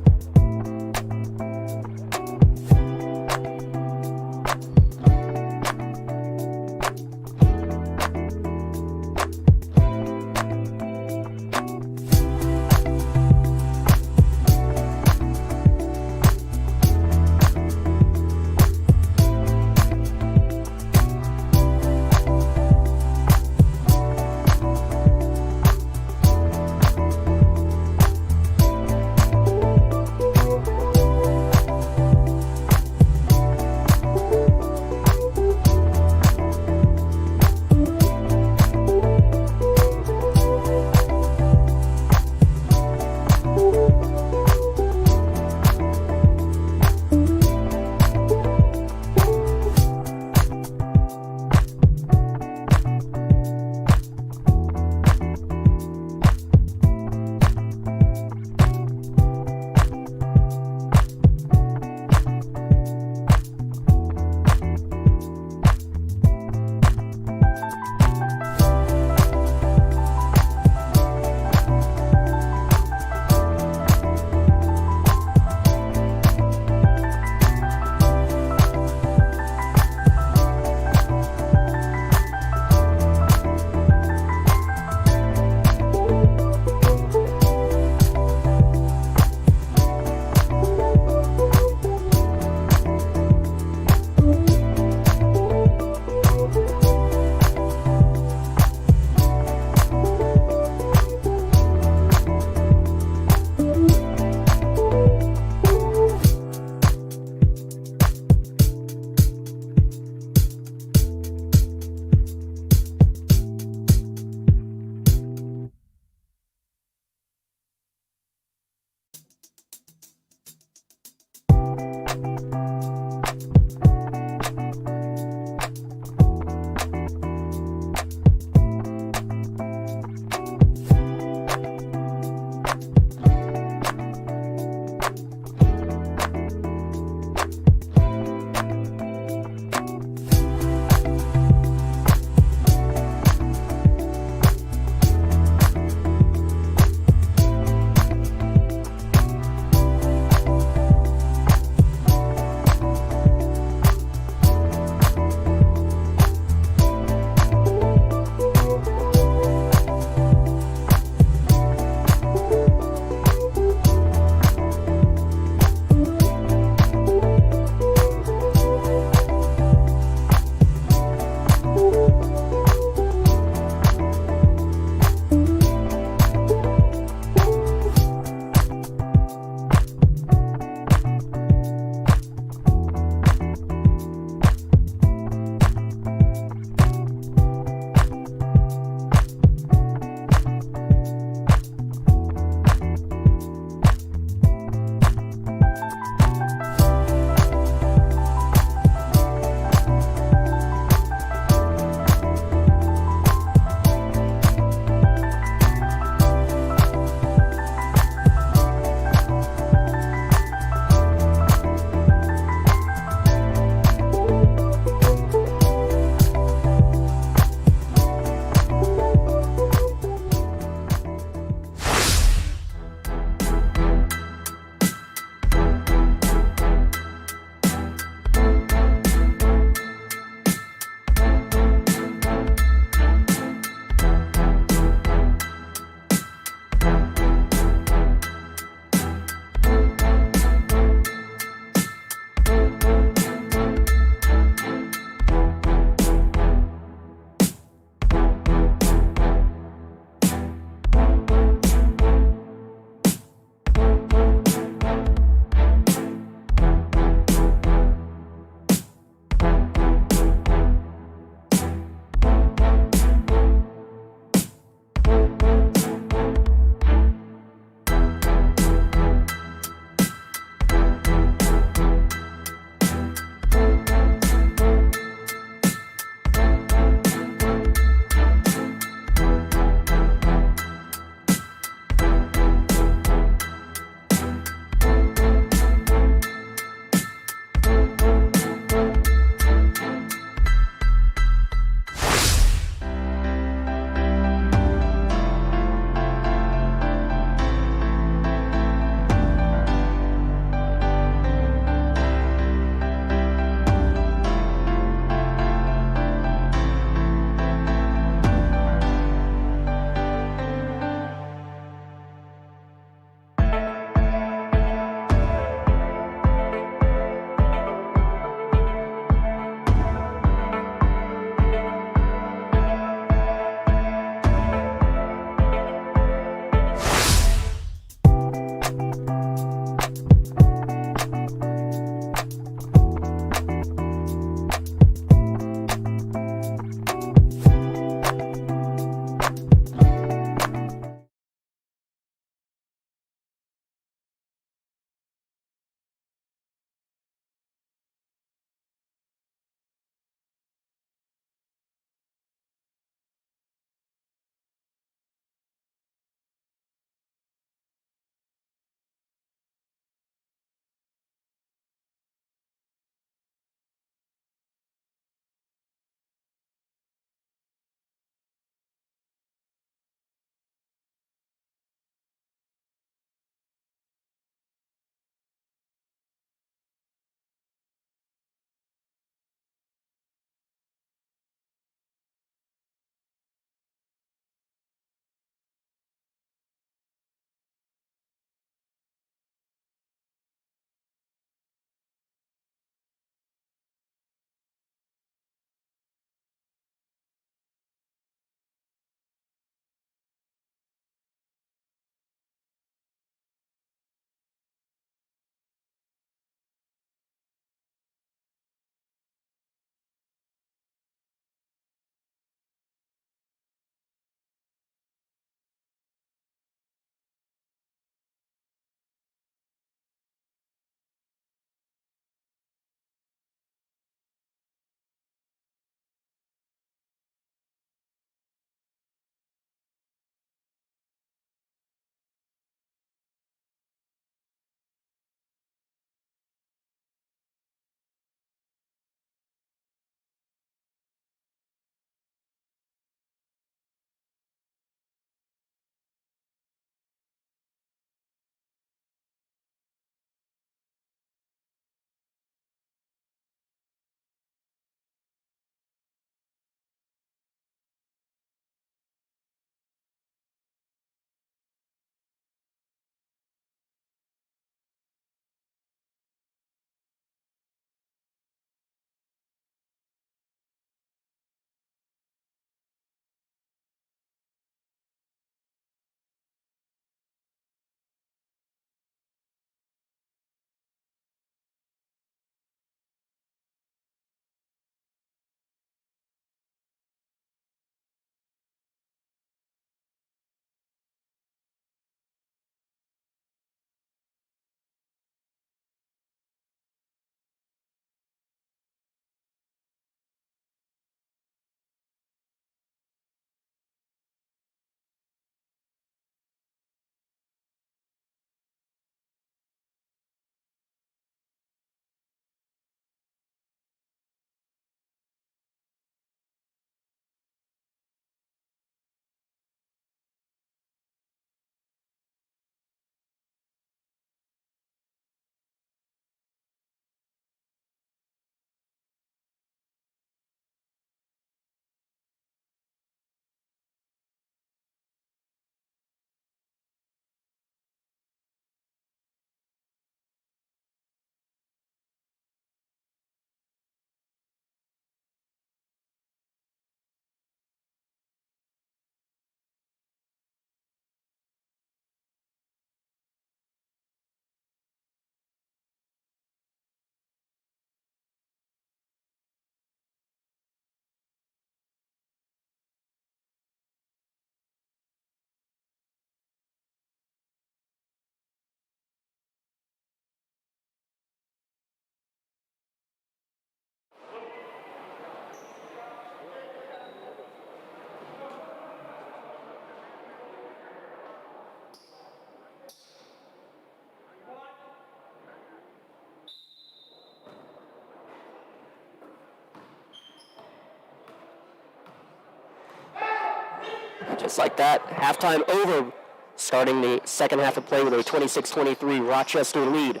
Just like that, halftime over. Starting the second half of play with a 26-23 Rochester lead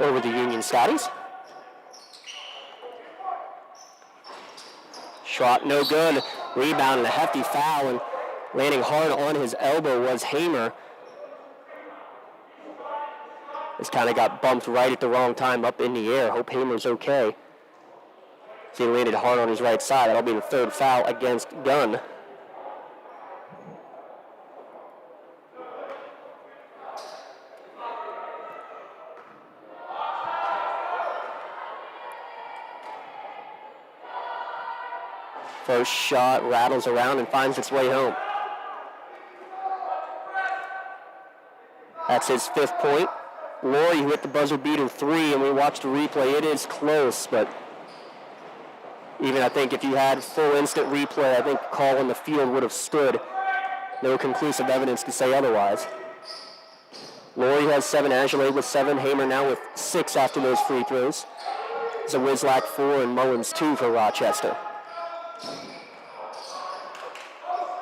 over the Union Scotties. Shot no good. Rebound and a hefty foul, and landing hard on his elbow was Hamer. This kind of got bumped right at the wrong time up in the air. Hope Hamer's okay. So he landed hard on his right side. That'll be the third foul against Gunn. First shot rattles around and finds its way home. That's his 5th point. Laurie hit the buzzer beater 3, and we watched the replay. It is close, but even I think if you had full instant replay, I think the call in the field would have stood. No conclusive evidence to say otherwise. Laurie has 7, Agilade with 7, Hamer now with 6 after those free throws. Zawizlak 4 and Mullins 2 for Rochester.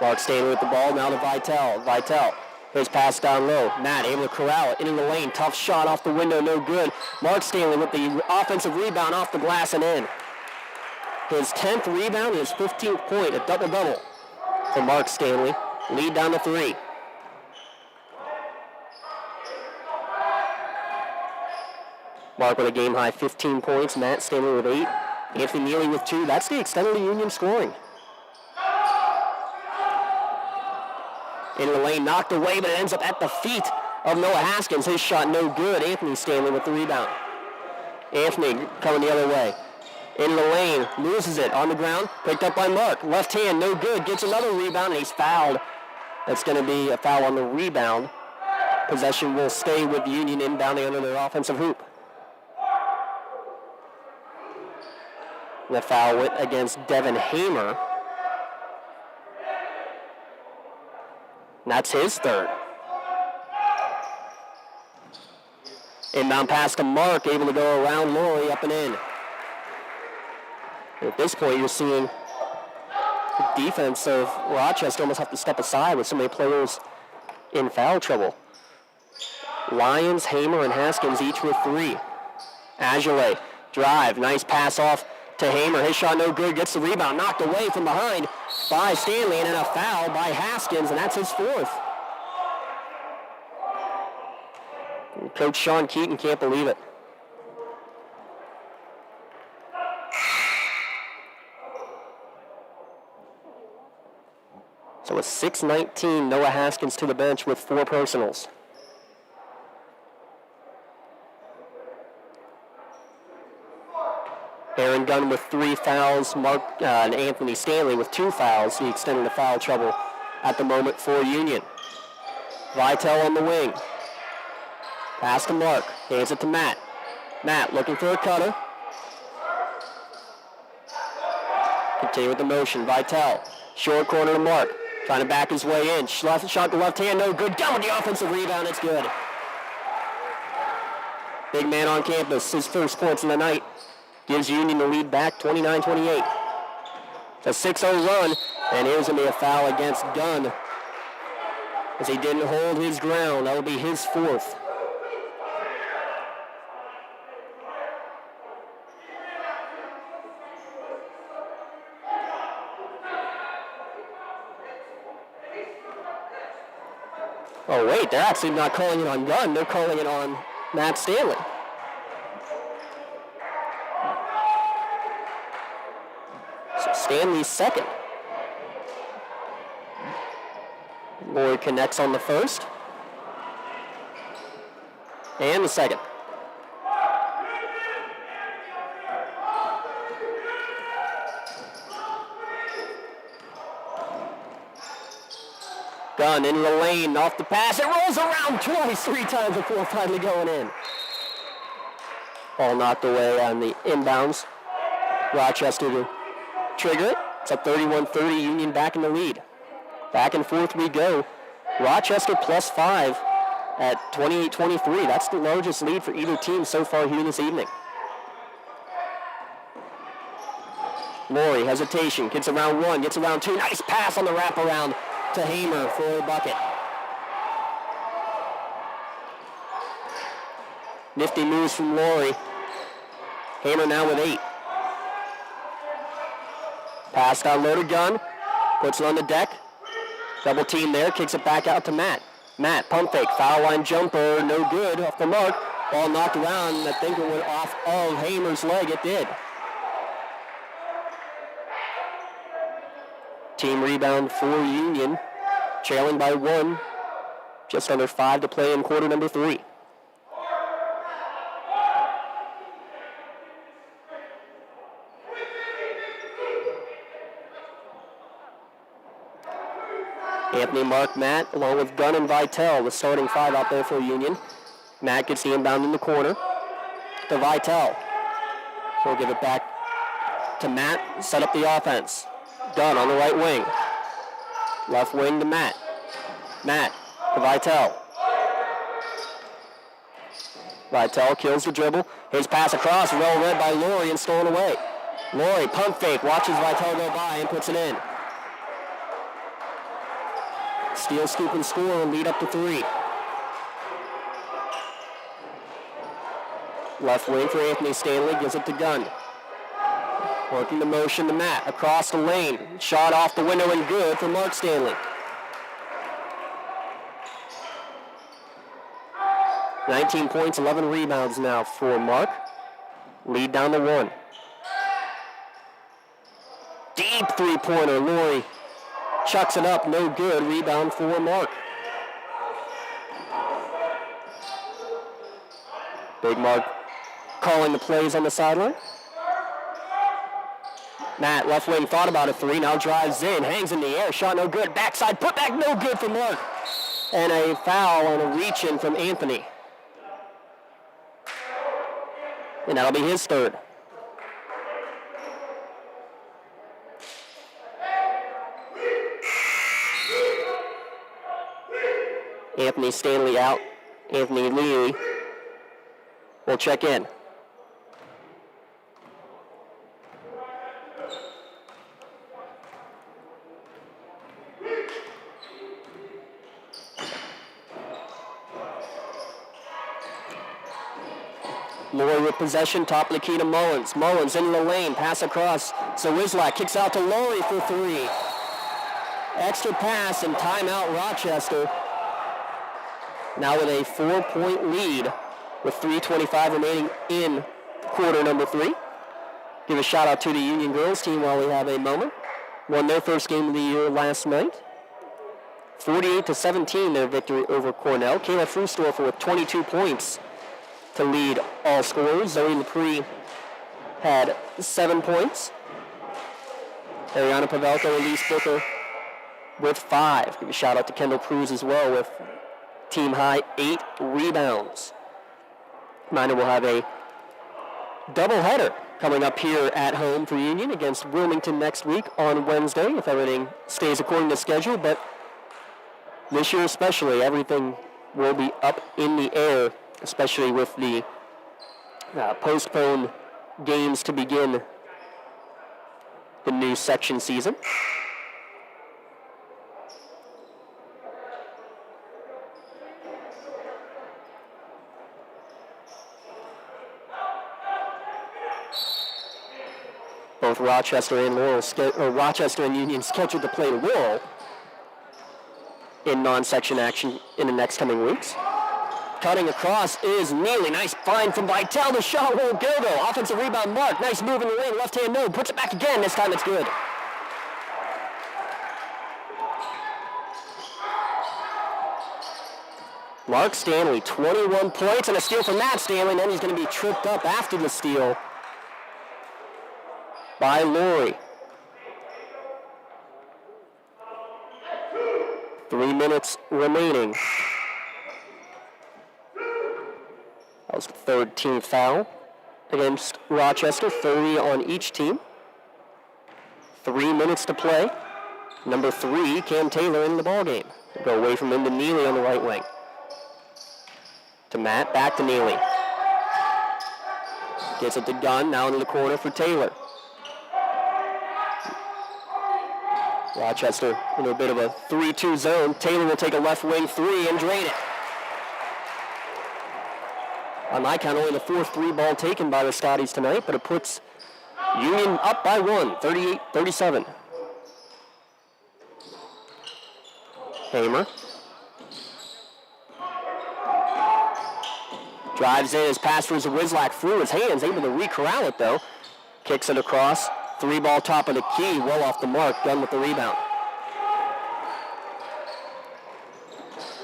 Mark Stanley with the ball, now to Vitale. Vitale, his pass down low. Matt able to corral it, into the lane. Tough shot off the window, no good. Mark Stanley with the offensive rebound off the glass and in. His 10th rebound and his 15th point, a double-double for Mark Stanley. Lead down to 3. Mark with a game-high 15 points. Matt Stanley with 8. Anthony Neely with 2. That's the extent of the Union scoring. Into the lane, knocked away, but it ends up at the feet of Noah Haskins. His shot no good. Anthony Stanley with the rebound. Anthony coming the other way. Into the lane, loses it on the ground, picked up by Mark. Left hand, no good. Gets another rebound, and he's fouled. That's going to be a foul on the rebound. Possession will stay with Union inbounding under their offensive hoop. And the foul went against Devin Hamer. And that's his 3rd. Inbound pass to Mark, able to go around Laurie, up and in. And at this point, you're seeing the defense of Rochester almost have to step aside with so many players in foul trouble. Lyons, Hamer, and Haskins each with 3. Agile, drive, nice pass off to Hamer. His shot no good, gets the rebound, knocked away from behind by Stanley, and then a foul by Haskins, and that's his 4th. And Coach Sean Keaton can't believe it. So with 6:19, Noah Haskins to the bench with 4 personals. Aaron Gunn with 3 fouls, and Anthony Stanley with 2 fouls. He extended the foul trouble at the moment for Union. Vitale on the wing. Pass to Mark, hands it to Matt. Matt looking for a cutter. Continue with the motion, Vitale. Short corner to Mark, trying to back his way in. Shot to left hand, no good. Down with the offensive rebound, it's good. Big man on campus, his first points in the night. Gives Union the lead back, 29-28. A 6-0 run, and here's going to be a foul against Gunn as he didn't hold his ground. That will be his 4th. Oh, wait, they're actually not calling it on Gunn. They're calling it on Matt Stanley. Stanley's 2nd. Lloyd connects on the 1st. And the 2nd. Gunn into the lane, off the pass. It rolls around twice, 3 times before finally going in. Ball knocked away on the inbounds. Rochester to trigger it. It's a 31-30, Union back in the lead. Back and forth we go. Rochester +5 at 28-23. That's the largest lead for either team so far here this evening. Laurie, hesitation, gets around 1, gets around 2. Nice pass on the wraparound to Hamer for a bucket. Nifty moves from Laurie. Hamer now with 8. Pass got loaded gun. Puts it on the deck. Double team there. Kicks it back out to Matt. Matt, pump fake. Foul line jumper. No good. Off the mark. Ball knocked around. I think it went off of Hamer's leg. It did. Team rebound for Union. Trailing by 1. Just under 5 to play in quarter number 3. Anthony, Mark, Matt, along with Gunn and Vitale, the starting 5 out there for Union. Matt gets the inbound in the corner to Vitale. He'll give it back to Matt, set up the offense. Gunn on the right wing. Left wing to Matt. Matt to Vitale. Vitale kills the dribble. His pass across, well read by Laurie and stolen away. Laurie, pump fake, watches Vitale go by and puts it in. Steal, scoop, and score and lead up to 3. Left wing for Anthony Stanley, gives it to Gunn. Working the motion to Matt, across the lane. Shot off the window and good for Mark Stanley. 19 points, 11 rebounds now for Mark. Lead down to 1. Deep three-pointer, Laurie chucks it up, no good. Rebound for Mark. Big Mark calling the plays on the sideline. Matt, left wing, thought about a 3, now drives in, hangs in the air, shot no good. Backside, put back, no good for Mark. And a foul on a reach-in from Anthony. And that'll be his 3rd. Anthony Stanley out. Anthony Lee will check in. Laurie with possession, top of the key to Mullins. Mullins into the lane, pass across. Zawislak kicks out to Laurie for 3. Extra pass and timeout Rochester. Now with a 4-point lead with 3:25 remaining in quarter number 3. Give a shout out to the Union girls team while we have a moment. Won their first game of the year last night. 48-17 their victory over Cornell. Kayla Frustorfer with 22 points to lead all scorers. Zoe Lepre had 7 points. Ariana Pavelka and Elise Booker with 5. Give a shout out to Kendall Cruz as well with team high 8 rebounds. Reminder, we'll have a doubleheader coming up here at home for Union against Wilmington next week on Wednesday, if everything stays according to schedule. But this year especially, everything will be up in the air, especially with the postponed games to begin the new section season. Both Rochester and Rochester and Union scheduled to play Laurel in non-section action in the next coming weeks. Cutting across is Neely. Nice find from Vitale. The shot won't go though. Offensive rebound, Mark. Nice move in the lane. Left hand no. Puts it back again. This time it's good. Mark Stanley, 21 points and a steal from Matt Stanley. And then he's going to be tripped up after the steal by Laurie. 3 minutes remaining. That was the 3rd team foul against Rochester, 30 on each team. 3 minutes to play. Number 3, Cam Taylor in the ballgame. Go away from him to Neely on the right wing. To Matt, back to Neely. Gets it to Gunn, now into the corner for Taylor. Rochester in a bit of a 3-2 zone. Taylor will take a left wing three and drain it. On my count, only the fourth three ball taken by the Scotties tonight, but it puts Union up by one, 38-37. Hamer. Drives in his pass was Wislak through his hands, able to re-corral it though. Kicks it across. Three ball top of the key, well off the mark. Gunn with the rebound.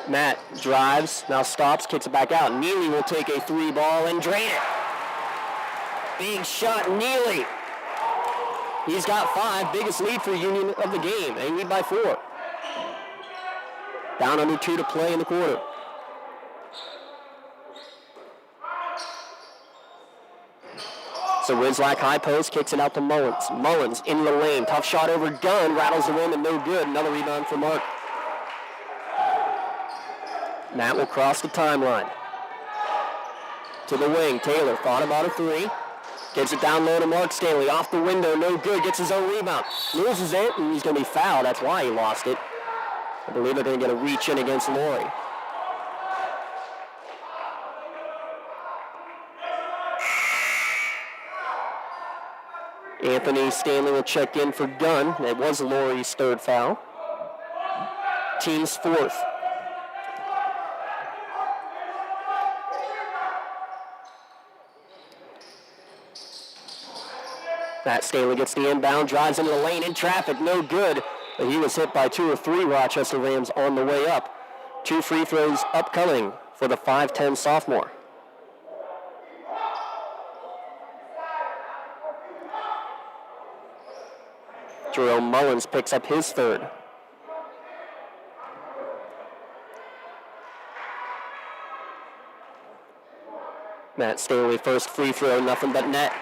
Matt drives, now stops, kicks it back out. Neely will take a three ball and drain it. Big shot, Neely. He's got 5, biggest lead for Union of the game. They lead by 4. Down under 2 to play in the quarter. So Wislak high post, kicks it out to Mullins. Mullins in the lane, tough shot over Gunn, rattles the rim and no good. Another rebound for Mark. Matt will cross the timeline. To the wing, Taylor thought about a three. Gets it down low to Mark Stanley, off the window, no good, gets his own rebound. Loses it, and he's going to be fouled, that's why he lost it. I believe they're going to get a reach in against Laurie. Anthony Stanley will check in for Gunn. It was Laurie's third foul. Team's fourth. Matt Stanley gets the inbound, drives into the lane in traffic, no good. But he was hit by 2 or 3 Rochester Rams on the way up. 2 free throws upcoming for the 5'10 sophomore. Jerome Mullins picks up his third. Matt Stanley, first free throw, nothing but net.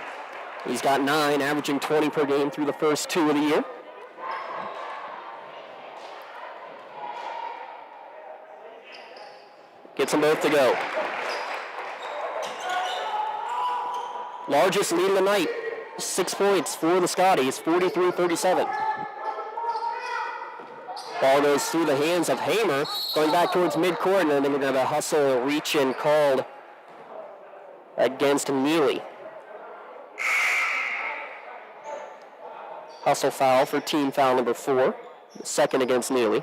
He's got 9, averaging 20 per game through the first 2 of the year. Gets them both to go. Largest lead of the night. 6 points for the Scotties, 43-37. Ball goes through the hands of Hamer, going back towards midcourt, and then they're going to have a hustle reach-in called against Neely. Hustle foul for team foul number 4, second against Neely.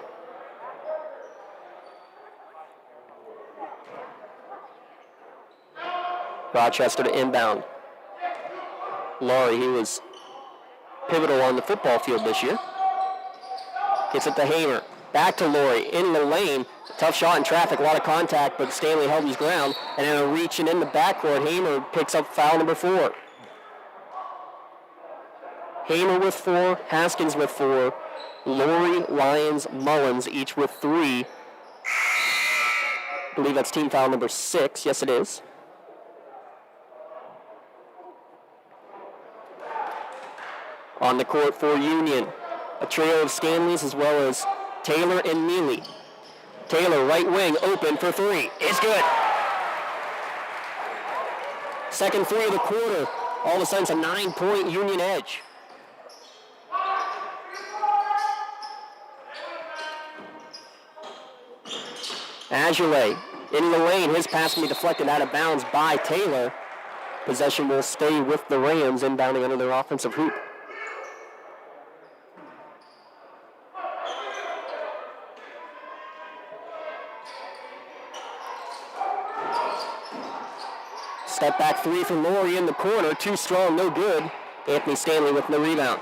Rochester to inbound. Laurie, he was pivotal on the football field this year. Gets it to Hamer. Back to Laurie, in the lane. Tough shot in traffic, a lot of contact, but Stanley held his ground. And then a reach and in the backcourt, Hamer picks up foul number 4. Hamer with 4, Haskins with 4, Laurie, Lyons, Mullins each with 3. I believe that's team foul number 6. Yes, it is. On the court for Union, a trio of Stanleys as well as Taylor and Neely. Taylor, right wing, open for 3. It's good. Second 3 of the quarter. All of a sudden, it's a 9-point Union edge. Agile in the lane. His pass will be deflected out of bounds by Taylor. Possession will stay with the Rams, inbounding under their offensive hoop. Step back 3 for Laurie in the corner. Too strong, no good. Anthony Stanley with the rebound.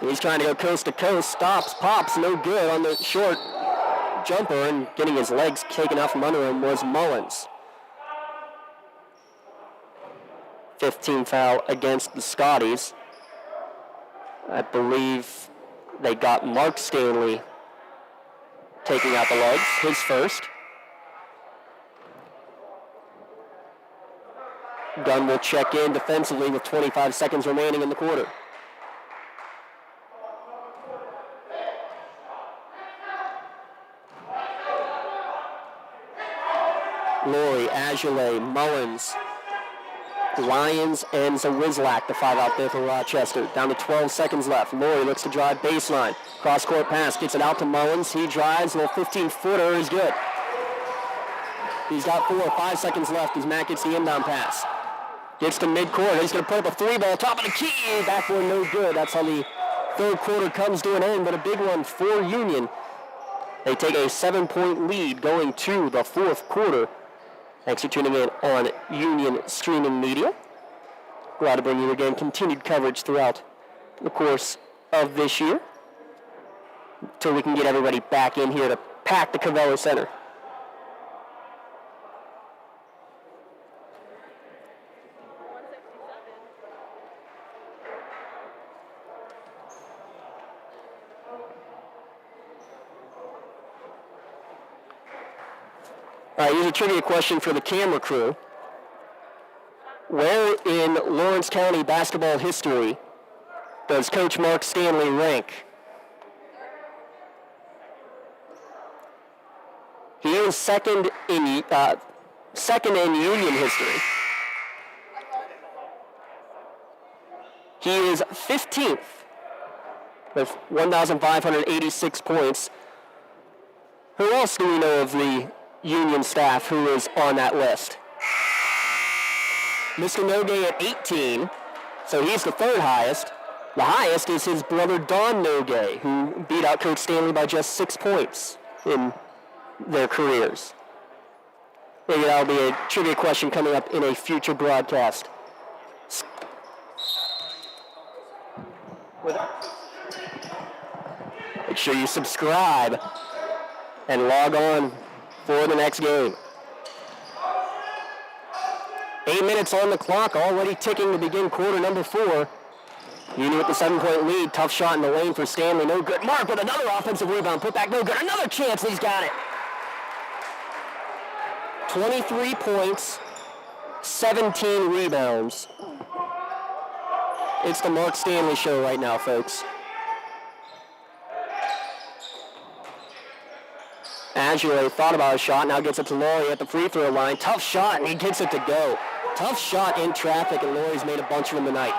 He's trying to go coast to coast. Stops, pops, no good on the short jumper, and getting his legs taken out from under him was Mullins. 15 foul against the Scotties. I believe they got Mark Stanley taking out the legs, his first. Gunn will check in defensively with 25 seconds remaining in the quarter. Laurie, Agile, Mullins. Lyons and Zawizlak, the 5 out there for Rochester. Down to 12 seconds left. Laurie looks to drive baseline. Cross-court pass, gets it out to Mullins. He drives, a little 15-footer is good. He's got 4 or 5 seconds left as Matt gets the inbound pass. Gets to midcourt. He's going to put up a 3-ball, top of the key. Backboard no good. That's how the third quarter comes to an end, but a big one for Union. They take a 7-point lead going to the fourth quarter. Thanks for tuning in on Union Streaming Media. Glad to bring you again continued coverage throughout the course of this year until we can get everybody back in here to pack the Covello Center. All right, here's a trivia question for the camera crew. Where in Lawrence County basketball history does Coach Mark Stanley rank? He is second in Union history. He is 15th with 1,586 points. Who else do we know of the Union staff who is on that list? Mr. Nogay at 18, so he's the third highest. The highest is his brother Don Nogay, who beat out Coach Stanley by just 6 points in their careers. Maybe that'll be a trivia question coming up in a future broadcast. Make sure you subscribe and log on for the next game. 8 minutes on the clock, already ticking to begin quarter number 4. Union with the 7-point lead. Tough shot in the lane for Stanley. No good. Mark with another offensive rebound. Put back no good. Another chance. He's got it. 23 points, 17 rebounds. It's the Mark Stanley show right now, folks. Agile thought about a shot, now gets it to Laurie at the free throw line. Tough shot, and he gets it to go. Tough shot in traffic, and Laurie's made a bunch of them tonight.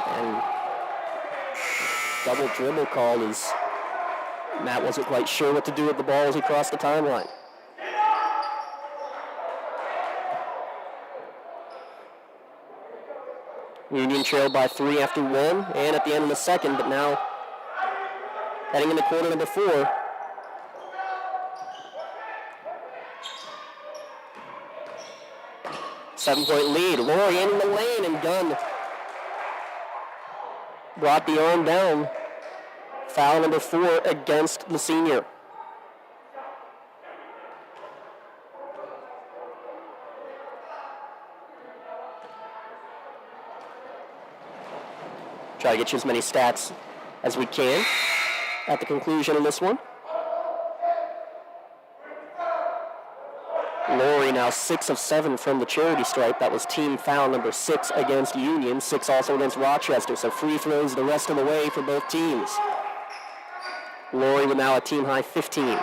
And double dribble called as Matt wasn't quite sure what to do with the ball as he crossed the timeline. Union trailed by 3 after 1 and at the end of the second, but now heading into quarter number 4. Seven-point lead. Laurie in the lane, and Gunn brought the arm down. Foul number 4 against the senior. Try to get you as many stats as we can at the conclusion of this one. Laurie now 6 of 7 from the charity stripe. That was team foul number 6 against Union, 6 also against Rochester. So free throws the rest of the way for both teams. Laurie with now a team high 15.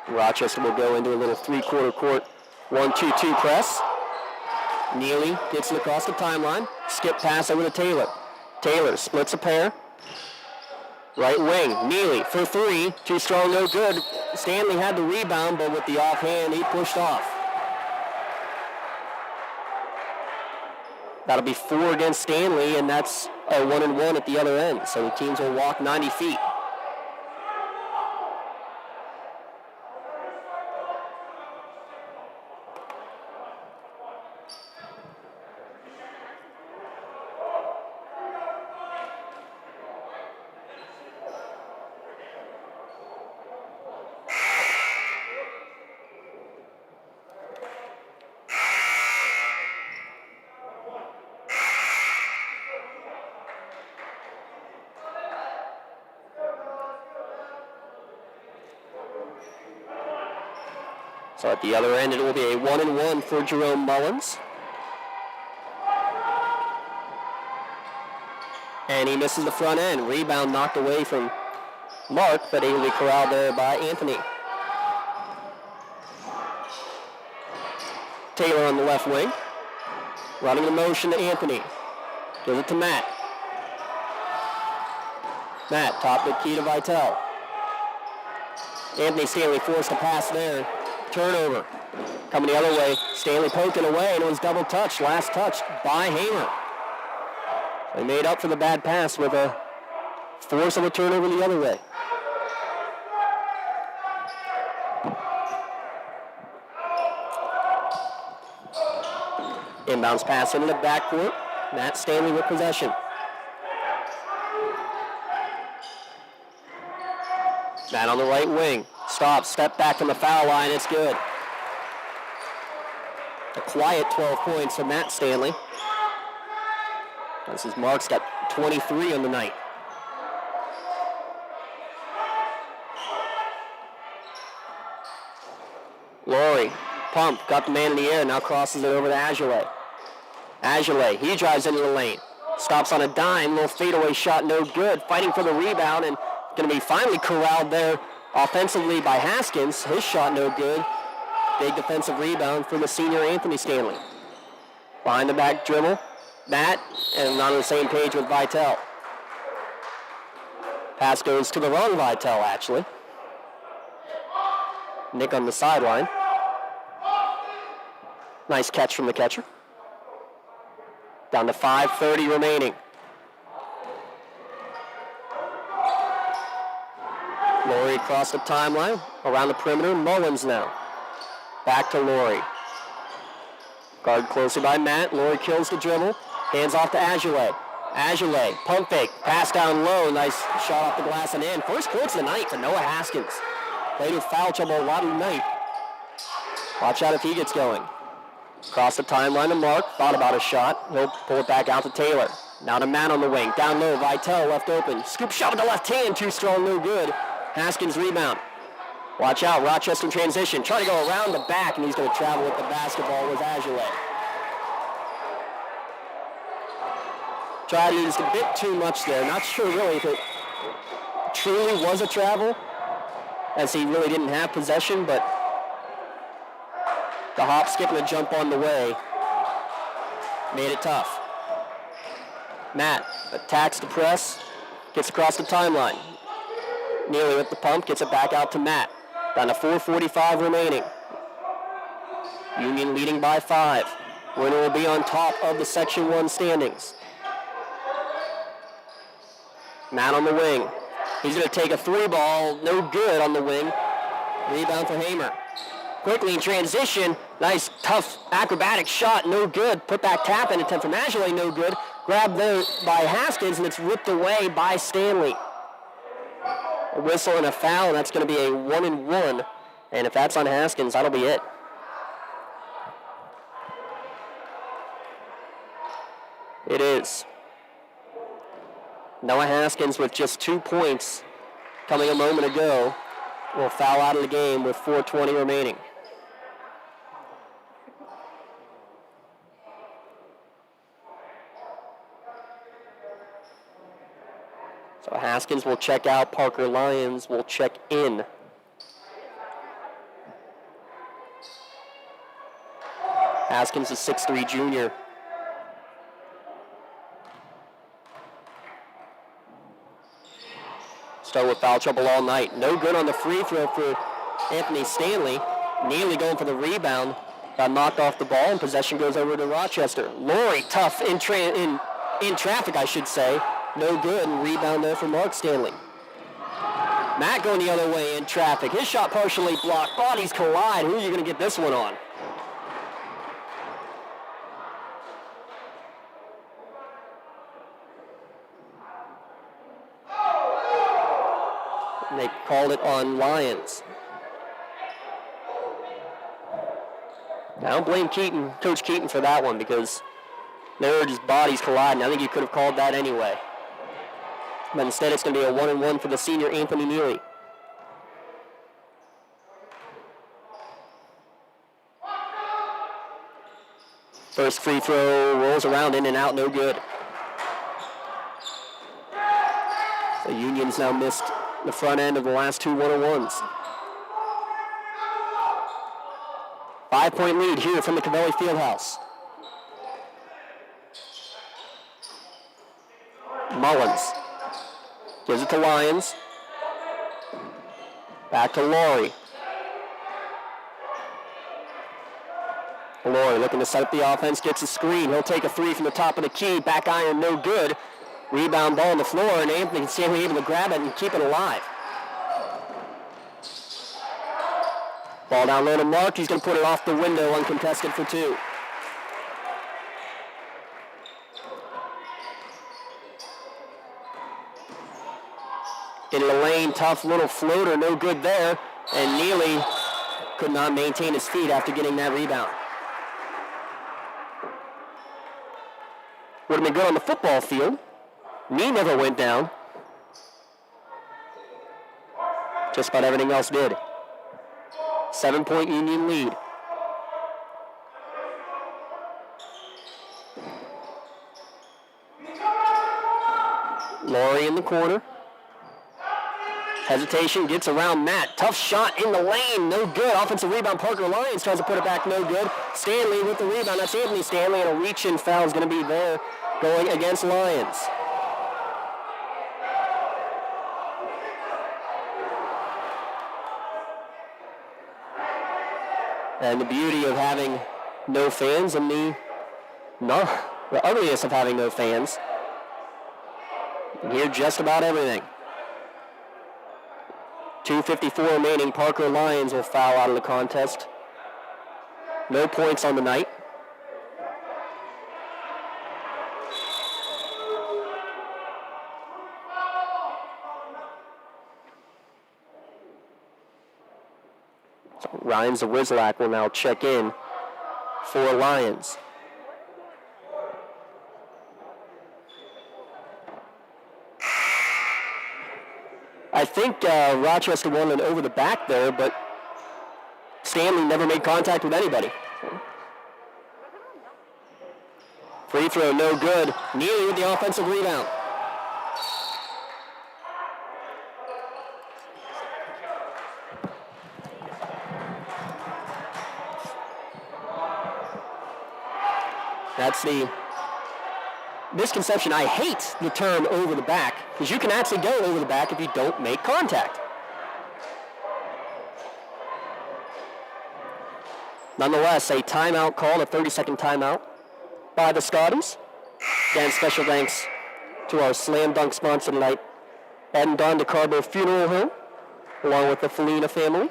Rochester will go into a little three-quarter court 1-2-2 press. Neely gets it across the timeline. Skip pass over to Taylor. Taylor splits a pair. Right wing. Neely for 3. Too strong, no good. Stanley had the rebound, but with the offhand, he pushed off. That'll be 4 against Stanley, and that's a 1-and-1 at the other end. So the teams will walk 90 feet. So at the other end, it will be a 1-and-1 for Jerome Mullins. And he misses the front end. Rebound knocked away from Mark, but able to be corralled there by Anthony. Taylor on the left wing. Running the motion to Anthony. Gives it to Matt. Matt, top the key to Vitale. Anthony Stanley forced a pass there. Turnover. Coming the other way. Stanley poking away, and it was double touch. Last touch by Hamer. They made up for the bad pass with a force of a turnover the other way. Inbounds pass into the backcourt. Matt Stanley with possession. Matt on the right wing. Stops, step back from the foul line. It's good. A quiet 12 points for Matt Stanley. This is Mark's got 23 on the night. Laurie, pump, got the man in the air, now crosses it over to Agile. Agile, he drives into the lane. Stops on a dime, little fadeaway shot, no good. Fighting for the rebound and going to be finally corralled there offensively by Haskins. His shot no good. Big defensive rebound for the senior Anthony Stanley. Behind the back dribble, Matt, and not on the same page with Vitale. Pass goes to the wrong Vitale, actually. Nick on the sideline. Nice catch from the catcher. Down to 5:30 remaining. Laurie across the timeline, around the perimeter. Mullins now. Back to Laurie. Guard closely by Matt. Laurie kills the dribble. Hands off to Agile. Agile, pump fake, pass down low. Nice shot off the glass and in. First points of the night for Noah Haskins. Played with foul trouble a lot of the night. Watch out if he gets going. Across the timeline to Mark. Thought about a shot. He'll pull it back out to Taylor. Now to Matt on the wing. Down low, Vitale left open. Scoop shot with the left hand. Too strong, no good. Haskins rebound. Watch out, Rochester in transition. Trying to go around the back, and he's going to travel with the basketball with Agile. Tried to use a bit too much there. Not sure really if it truly was a travel, as he really didn't have possession, but the hop, skip, and the jump on the way made it tough. Matt attacks the press, gets across the timeline. Neely with the pump, gets it back out to Matt. Down to 4:45 remaining. Union leading by 5. Winner will be on top of the Section 1 standings. Matt on the wing. He's going to take a 3-ball, no good on the wing. Rebound for Hamer. Quickly in transition, nice tough acrobatic shot, no good. Put back tap in attempt from Agile, no good. Grabbed there by Haskins, and it's ripped away by Stanley. A whistle and a foul, and that's going to be a 1-and-1. And if that's on Haskins, that'll be it. It is. Noah Haskins with just 2 points coming a moment ago will foul out of the game with 4:20 remaining. So Haskins will check out. Parker Lyons will check in. Haskins is 6'3" junior. Start with foul trouble all night. No good on the free throw for Anthony Stanley. Neely going for the rebound. Got knocked off the ball, and possession goes over to Rochester. Laurie, tough in traffic, I should say. No good, and rebound there for Mark Stanley. Matt going the other way in traffic. His shot partially blocked. Bodies collide. Who are you going to get this one on? And they called it on Lyons. I don't blame Coach Keaton for that one, because they were just bodies colliding. I think you could have called that anyway. But instead it's going to be a 1-and-1 for the senior Anthony Neely. First free throw rolls around, in and out, no good. So Union's now missed the front end of the last two 101s. 5-point lead here from the Covelli Fieldhouse. Mullins gives it to Lyons. Back to Laurie. Laurie looking to set up the offense, gets a screen. He'll take a three from the top of the key. Back iron, no good. Rebound ball on the floor, and Anthony Stanley able to grab it and keep it alive. Ball down low to Mark. He's going to put it off the window, uncontested for two. Into the lane, tough little floater, no good there. And Neely could not maintain his feet after getting that rebound. Would have been good on the football field. Knee never went down. Just about everything else did. 7-point Union lead. Laurie in the corner. Hesitation, gets around Matt. Tough shot in the lane, no good. Offensive rebound, Parker Lyons tries to put it back, no good. Stanley with the rebound, that's Anthony Stanley, and a reach-in foul is going to be there going against Lyons. And the beauty of having no fans and the ugliness of having no fans. You can hear just about everything. 2:54 remaining. Parker Lyons will foul out of the contest. No points on the night. So Ryan Zawizlak will now check in for Lyons. I think Rochester won an over the back there, but Stanley never made contact with anybody. Free throw, no good. Neely with the offensive rebound. That's the misconception. I hate the term over the back because you can actually go over the back if you don't make contact. Nonetheless, a timeout called, a 30-second timeout by the Scotties. Again, special thanks to our slam dunk sponsor tonight, Ed and Don DeCarbo Funeral Home, along with the Felina family.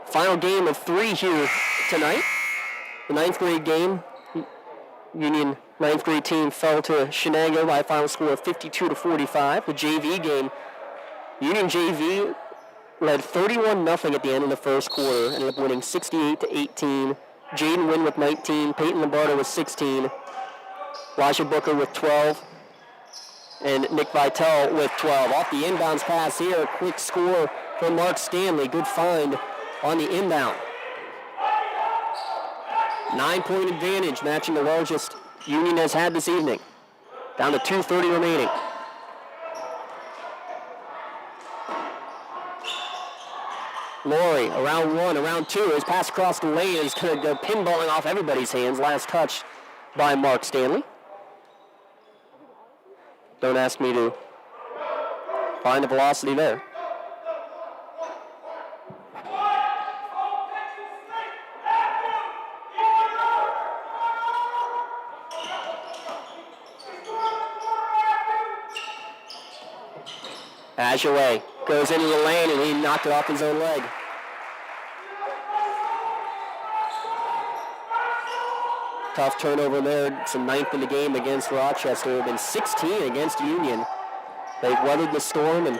Final game of three here tonight. The 9th grade game, Union 9th grade team fell to Shenango by a final score of 52-45. The JV game, Union JV led 31-0 at the end of the first quarter, ended up winning 68-18. Jaden Wynn with 19, Peyton Lombardo with 16, Elijah Booker with 12, and Nick Vitale with 12. Off the inbounds pass here, a quick score from Mark Stanley. Good find on the inbound. 9-point advantage, matching the largest Union has had this evening. Down to 2:30 remaining. Laurie, around one, around two. His pass across the lane is going to go pinballing off everybody's hands. Last touch by Mark Stanley. Don't ask me to find the velocity there. Ajaway goes into the lane and he knocked it off his own leg. Tough turnover there. It's the 9th in the game against Rochester. There have been 16 against Union. They've weathered the storm and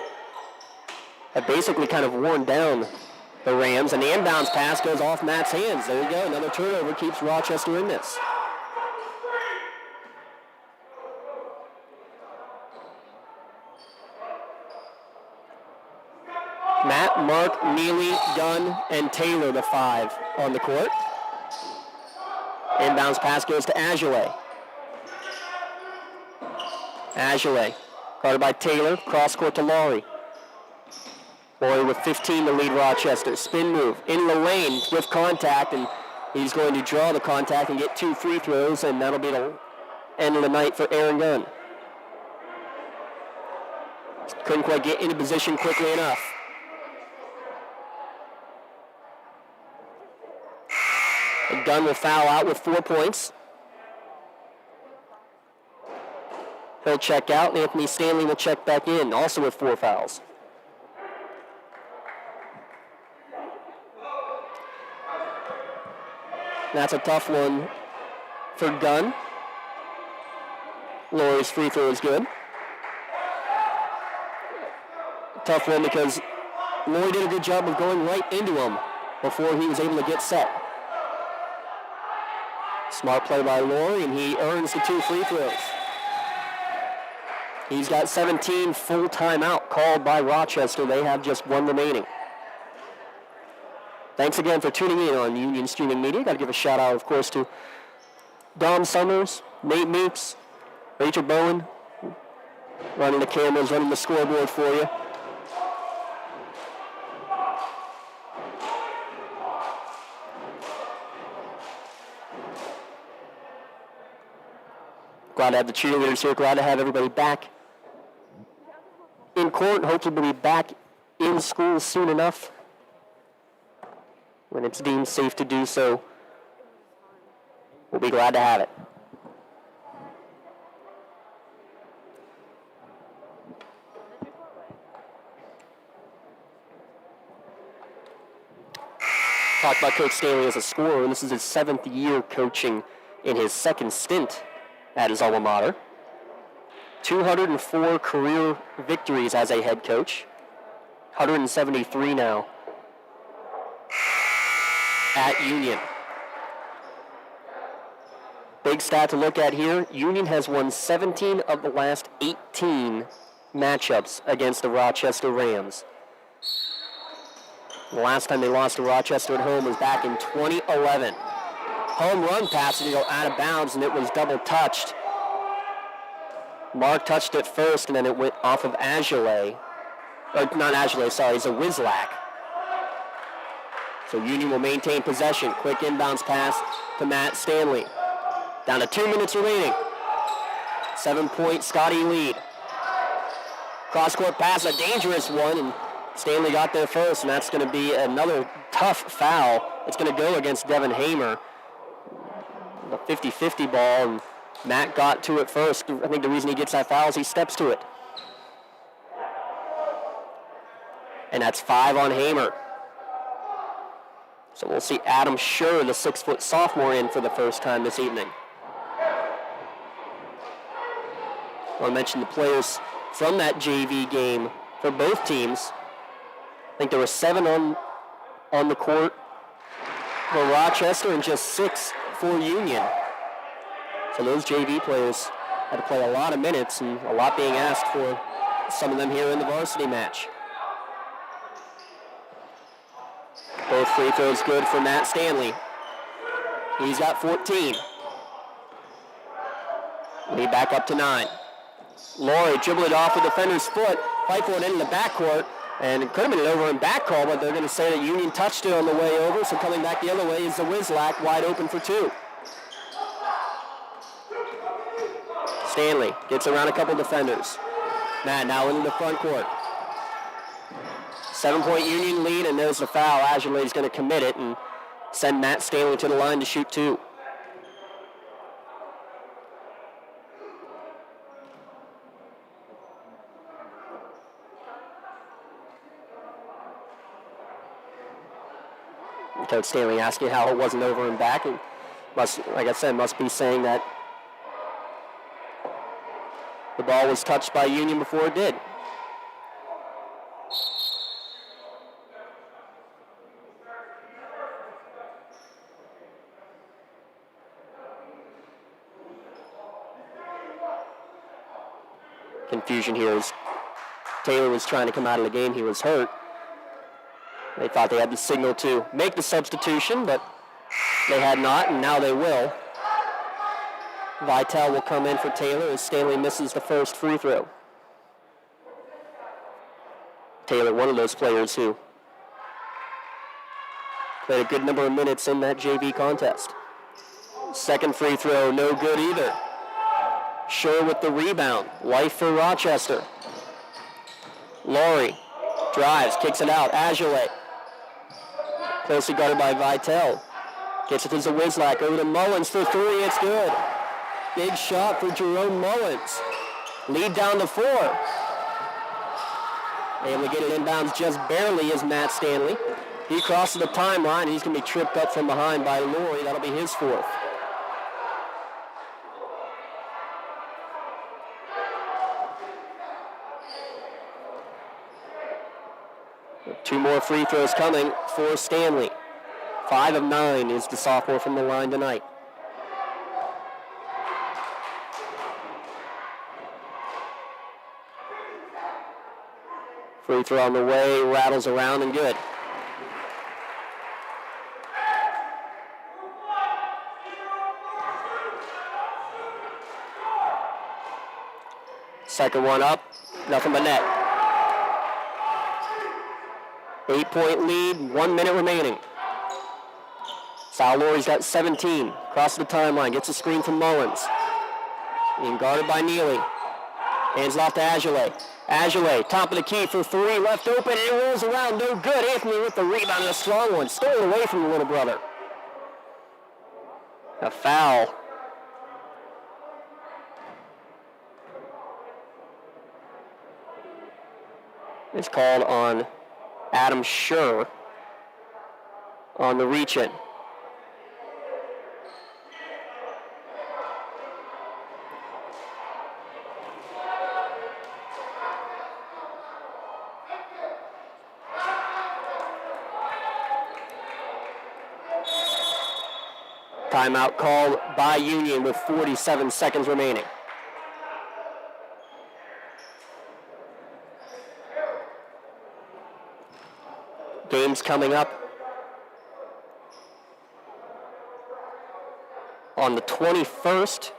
have basically kind of worn down the Rams. And the inbounds pass goes off Matt's hands. There you go. Another turnover keeps Rochester in this. Matt, Mark, Neely, Gunn, and Taylor, the 5 on the court. Inbounds pass goes to Ajaway. Agile, guarded by Taylor, cross court to Laurie. Laurie with 15 to lead Rochester. Spin move in the lane with contact, and he's going to draw the contact and get 2 free throws, and that'll be the end of the night for Aaron Gunn. Couldn't quite get into position quickly enough. And Gunn will foul out with 4 points. He'll check out, and Anthony Stanley will check back in, also with 4 fouls. That's a tough one for Gunn. Laurie's free throw is good. Tough one because Laurie did a good job of going right into him before he was able to get set. Smart play by Laurie, and he earns the 2 free throws. He's got 17 full timeout called by Rochester. They have just 1 remaining. Thanks again for tuning in on Union Streaming Media. Got to give a shout out, of course, to Dom Summers, Nate Meeks, Rachel Bowen, running the cameras, running the scoreboard for you. Glad to have the cheerleaders here. Glad to have everybody back in court. Hopefully we'll be back in school soon enough when it's deemed safe to do so. We'll be glad to have it. Talked about Coach Stanley as a scorer, and this is his 7th year coaching in his 2nd stint at his alma mater. 204 career victories as a head coach. 173 now at Union. Big stat to look at here. Union has won 17 of the last 18 matchups against the Rochester Rams. The last time they lost to Rochester at home was back in 2011. Home run pass to go out of bounds, and it was double touched. Mark touched it first, and then it went off of Agile. Or not Agile, sorry, it's a Wizlack. So Union will maintain possession. Quick inbounds pass to Matt Stanley. Down to 2 minutes remaining. 7-point Scotty lead. Cross-court pass, a dangerous one, and Stanley got there first, and that's going to be another tough foul. It's going to go against Devin Hamer. A 50-50 ball, and Matt got to it first. I think the reason he gets that foul is he steps to it. And that's 5 on Hamer. So we'll see Adam Schur, the 6-foot sophomore, in for the first time this evening. I want to mention the players from that JV game for both teams. I think there were 7 on the court for Rochester and just 6 for Union. So those JV players had to play a lot of minutes and a lot being asked for some of them here in the varsity match. Both free throws good for Matt Stanley. He's got 14. Lead back up to 9. Laurie dribbled it off the defender's foot, fight for it into the backcourt, and it could have been an over and back call, but they're going to say that Union touched it on the way over, so coming back the other way is the Wizlack, wide open for 2. Stanley gets around a couple defenders. Matt now into the front court. 7-point Union lead, and there's the foul. Agile is going to commit it and send Matt Stanley to the line to shoot 2. Coach Stanley asking how it wasn't over and back. And must, like I said, must be saying that the ball was touched by Union before it did. Confusion here as Taylor was trying to come out of the game. He was hurt. They thought they had the signal to make the substitution, but they had not, and now they will. Vitale will come in for Taylor as Stanley misses the first free throw. Taylor, one of those players who played a good number of minutes in that JV contest. Second free throw, no good either. Sure with the rebound. Life for Rochester. Laurie drives, kicks it out. Agile. Closely guarded by Vitale. Gets it to Zawizlak. Over to Mullins for three. It's good. Big shot for Jerome Mullins. Lead down to 4. Able to get it inbounds just barely is Matt Stanley. He crosses the timeline. He's going to be tripped up from behind by Laurie. That'll be his 4th. Two more free throws coming for Stanley. 5 of 9 is the sophomore from the line tonight. Free throw on the way, rattles around and good. Second one up, nothing but net. 8-point lead, 1 minute remaining. Sal Laurie's got 17. Crosses the timeline, gets a screen from Mullins. Being guarded by Neely. Hands it off to Agile. Agile, top of the key for 3, left open, and it rolls around, no good. Anthony with the rebound and a strong one, stolen away from the little brother. A foul. It's called on Adam Schur on the reach-in. Timeout called by Union with 47 seconds remaining. Games coming up on the 21st.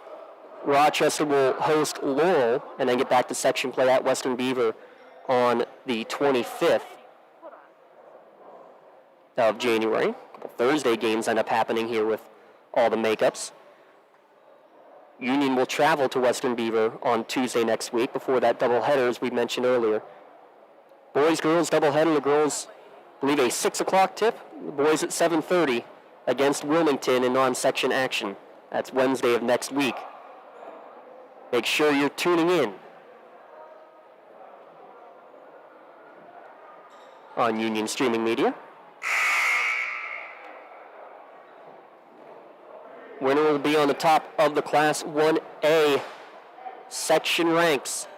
Rochester will host Laurel and then get back to section play at Western Beaver on the 25th of January. A couple Thursday games end up happening here with all the makeups. Union will travel to Western Beaver on Tuesday next week before that doubleheader, as we mentioned earlier. Boys, girls doubleheader. The girls, I believe, a 6 o'clock tip. The boys at 7:30 against Wilmington in non-section action. That's Wednesday of next week. Make sure you're tuning in on Union Streaming Media. Winner will be on the top of the Class 1A section ranks.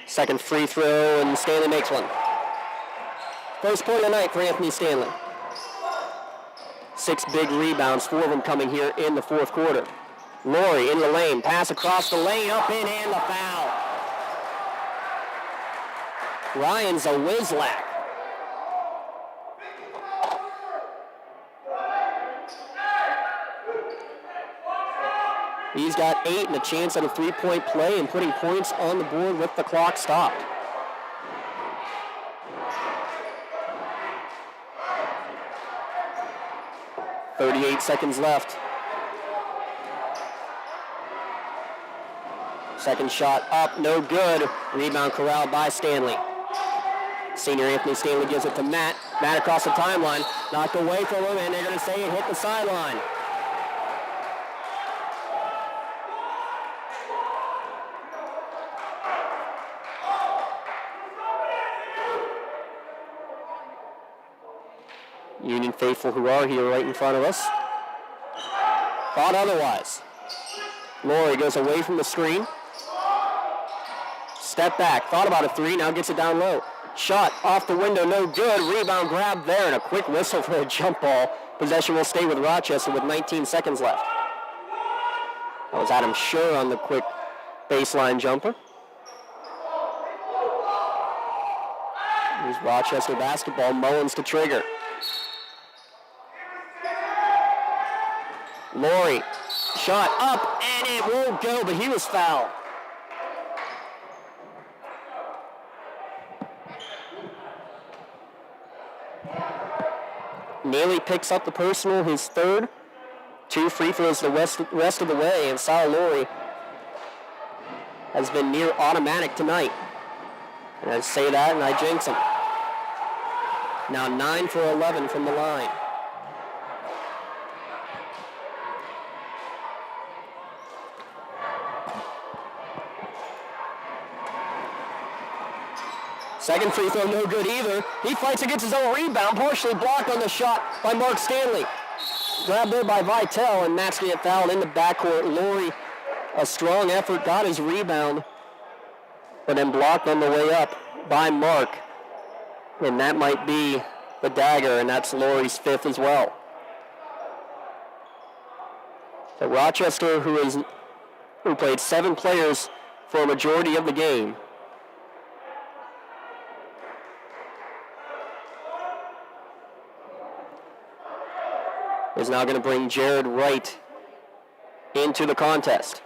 Second free throw, and Stanley makes one. First point of the night for Anthony Stanley. 6 big rebounds, 4 of them coming here in the fourth quarter. Laurie in the lane, pass across the lane, up in, and the foul. Ryan Zawizlak. He's got 8 and a chance at a 3-point play and putting points on the board with the clock stopped. .38 seconds left. Second shot up, no good. Rebound corralled by Stanley. Senior Anthony Stanley gives it to Matt. Matt across the timeline, knocked away from him, and they're going to say it hit the sideline. Union faithful who are here right in front of us thought otherwise. Laurie goes away from the screen. Step back. Thought about a three. Now gets it down low. Shot off the window. No good. Rebound grab there. And a quick whistle for a jump ball. Possession will stay with Rochester with 19 seconds left. That was Adam Schur on the quick baseline jumper. Here's Rochester basketball. Mullins to trigger. Laurie. Shot up, and it won't go, but he was fouled. Neely picks up the personal, his third. 2 free throws the rest of the way, and Sal Laurie has been near automatic tonight. And I say that, and I jinx him. Now 9 for 11 from the line. Second free throw, no good either. He fights against his own rebound, partially blocked on the shot by Mark Stanley. Grabbed there by Vitale, and Matt's get fouled in the backcourt. Laurie, a strong effort, got his rebound, but then blocked on the way up by Mark. And that might be the dagger, and that's Laurie's 5th as well. So Rochester, who played 7 players for a majority of the game, is now going to bring Jared Wright into the contest.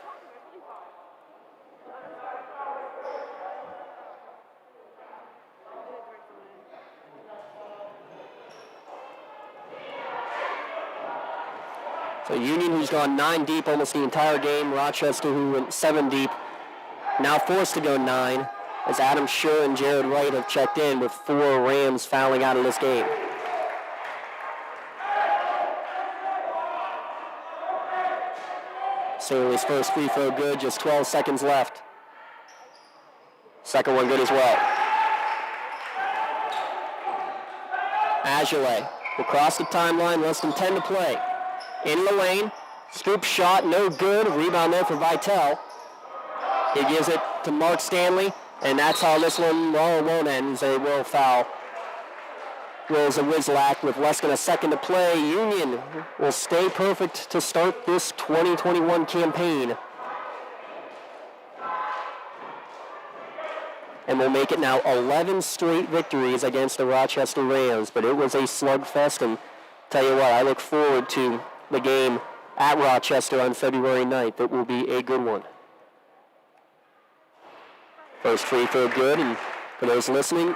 So Union, who's gone 9 deep almost the entire game. Rochester, who went 7 deep, now forced to go 9, as Adam Schur and Jared Wright have checked in, with 4 Rams fouling out of this game. Stanley's first free throw good, just 12 seconds left. Second one good as well. Agile across the timeline, less than 10 to play. In the lane, scoop shot, no good. Rebound there for Vitale. He gives it to Mark Stanley, and that's how this one won't end. They will foul. Wills and Wizlak with less than a second to play. Union will stay perfect to start this 2021 campaign. And will make it now 11 straight victories against the Rochester Rams. But it was a slugfest, and tell you what, I look forward to the game at Rochester on February 9th. It will be a good one. First free throw good, and for those listening,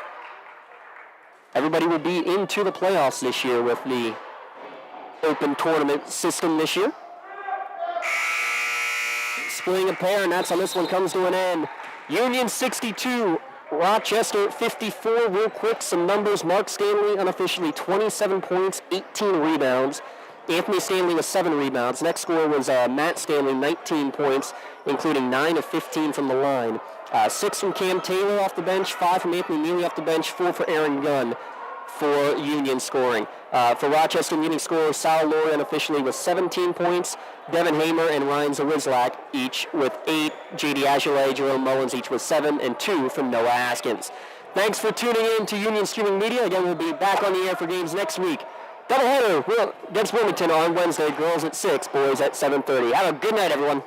everybody will be into the playoffs this year with the open tournament system this year. Splitting a pair, and that's how this one comes to an end. Union 62, Rochester 54. Real quick, some numbers. Mark Stanley unofficially 27 points, 18 rebounds. Anthony Stanley with 7 rebounds. Next score was Matt Stanley, 19 points, including 9 of 15 from the line. 6 from Cam Taylor off the bench, 5 from Anthony Neely off the bench, 4 for Aaron Gunn for Union scoring. For Rochester, Union scorer Sal Laurie unofficially with 17 points, Devin Hamer and Ryan Zawizlak each with 8, J.D. Agile, Jerome Mullins each with 7, and 2 from Noah Haskins. Thanks for tuning in to Union Streaming Media. Again, we'll be back on the air for games next week. Doubleheader against Wilmington on Wednesday, girls at 6, boys at 7:30. Have a good night, everyone.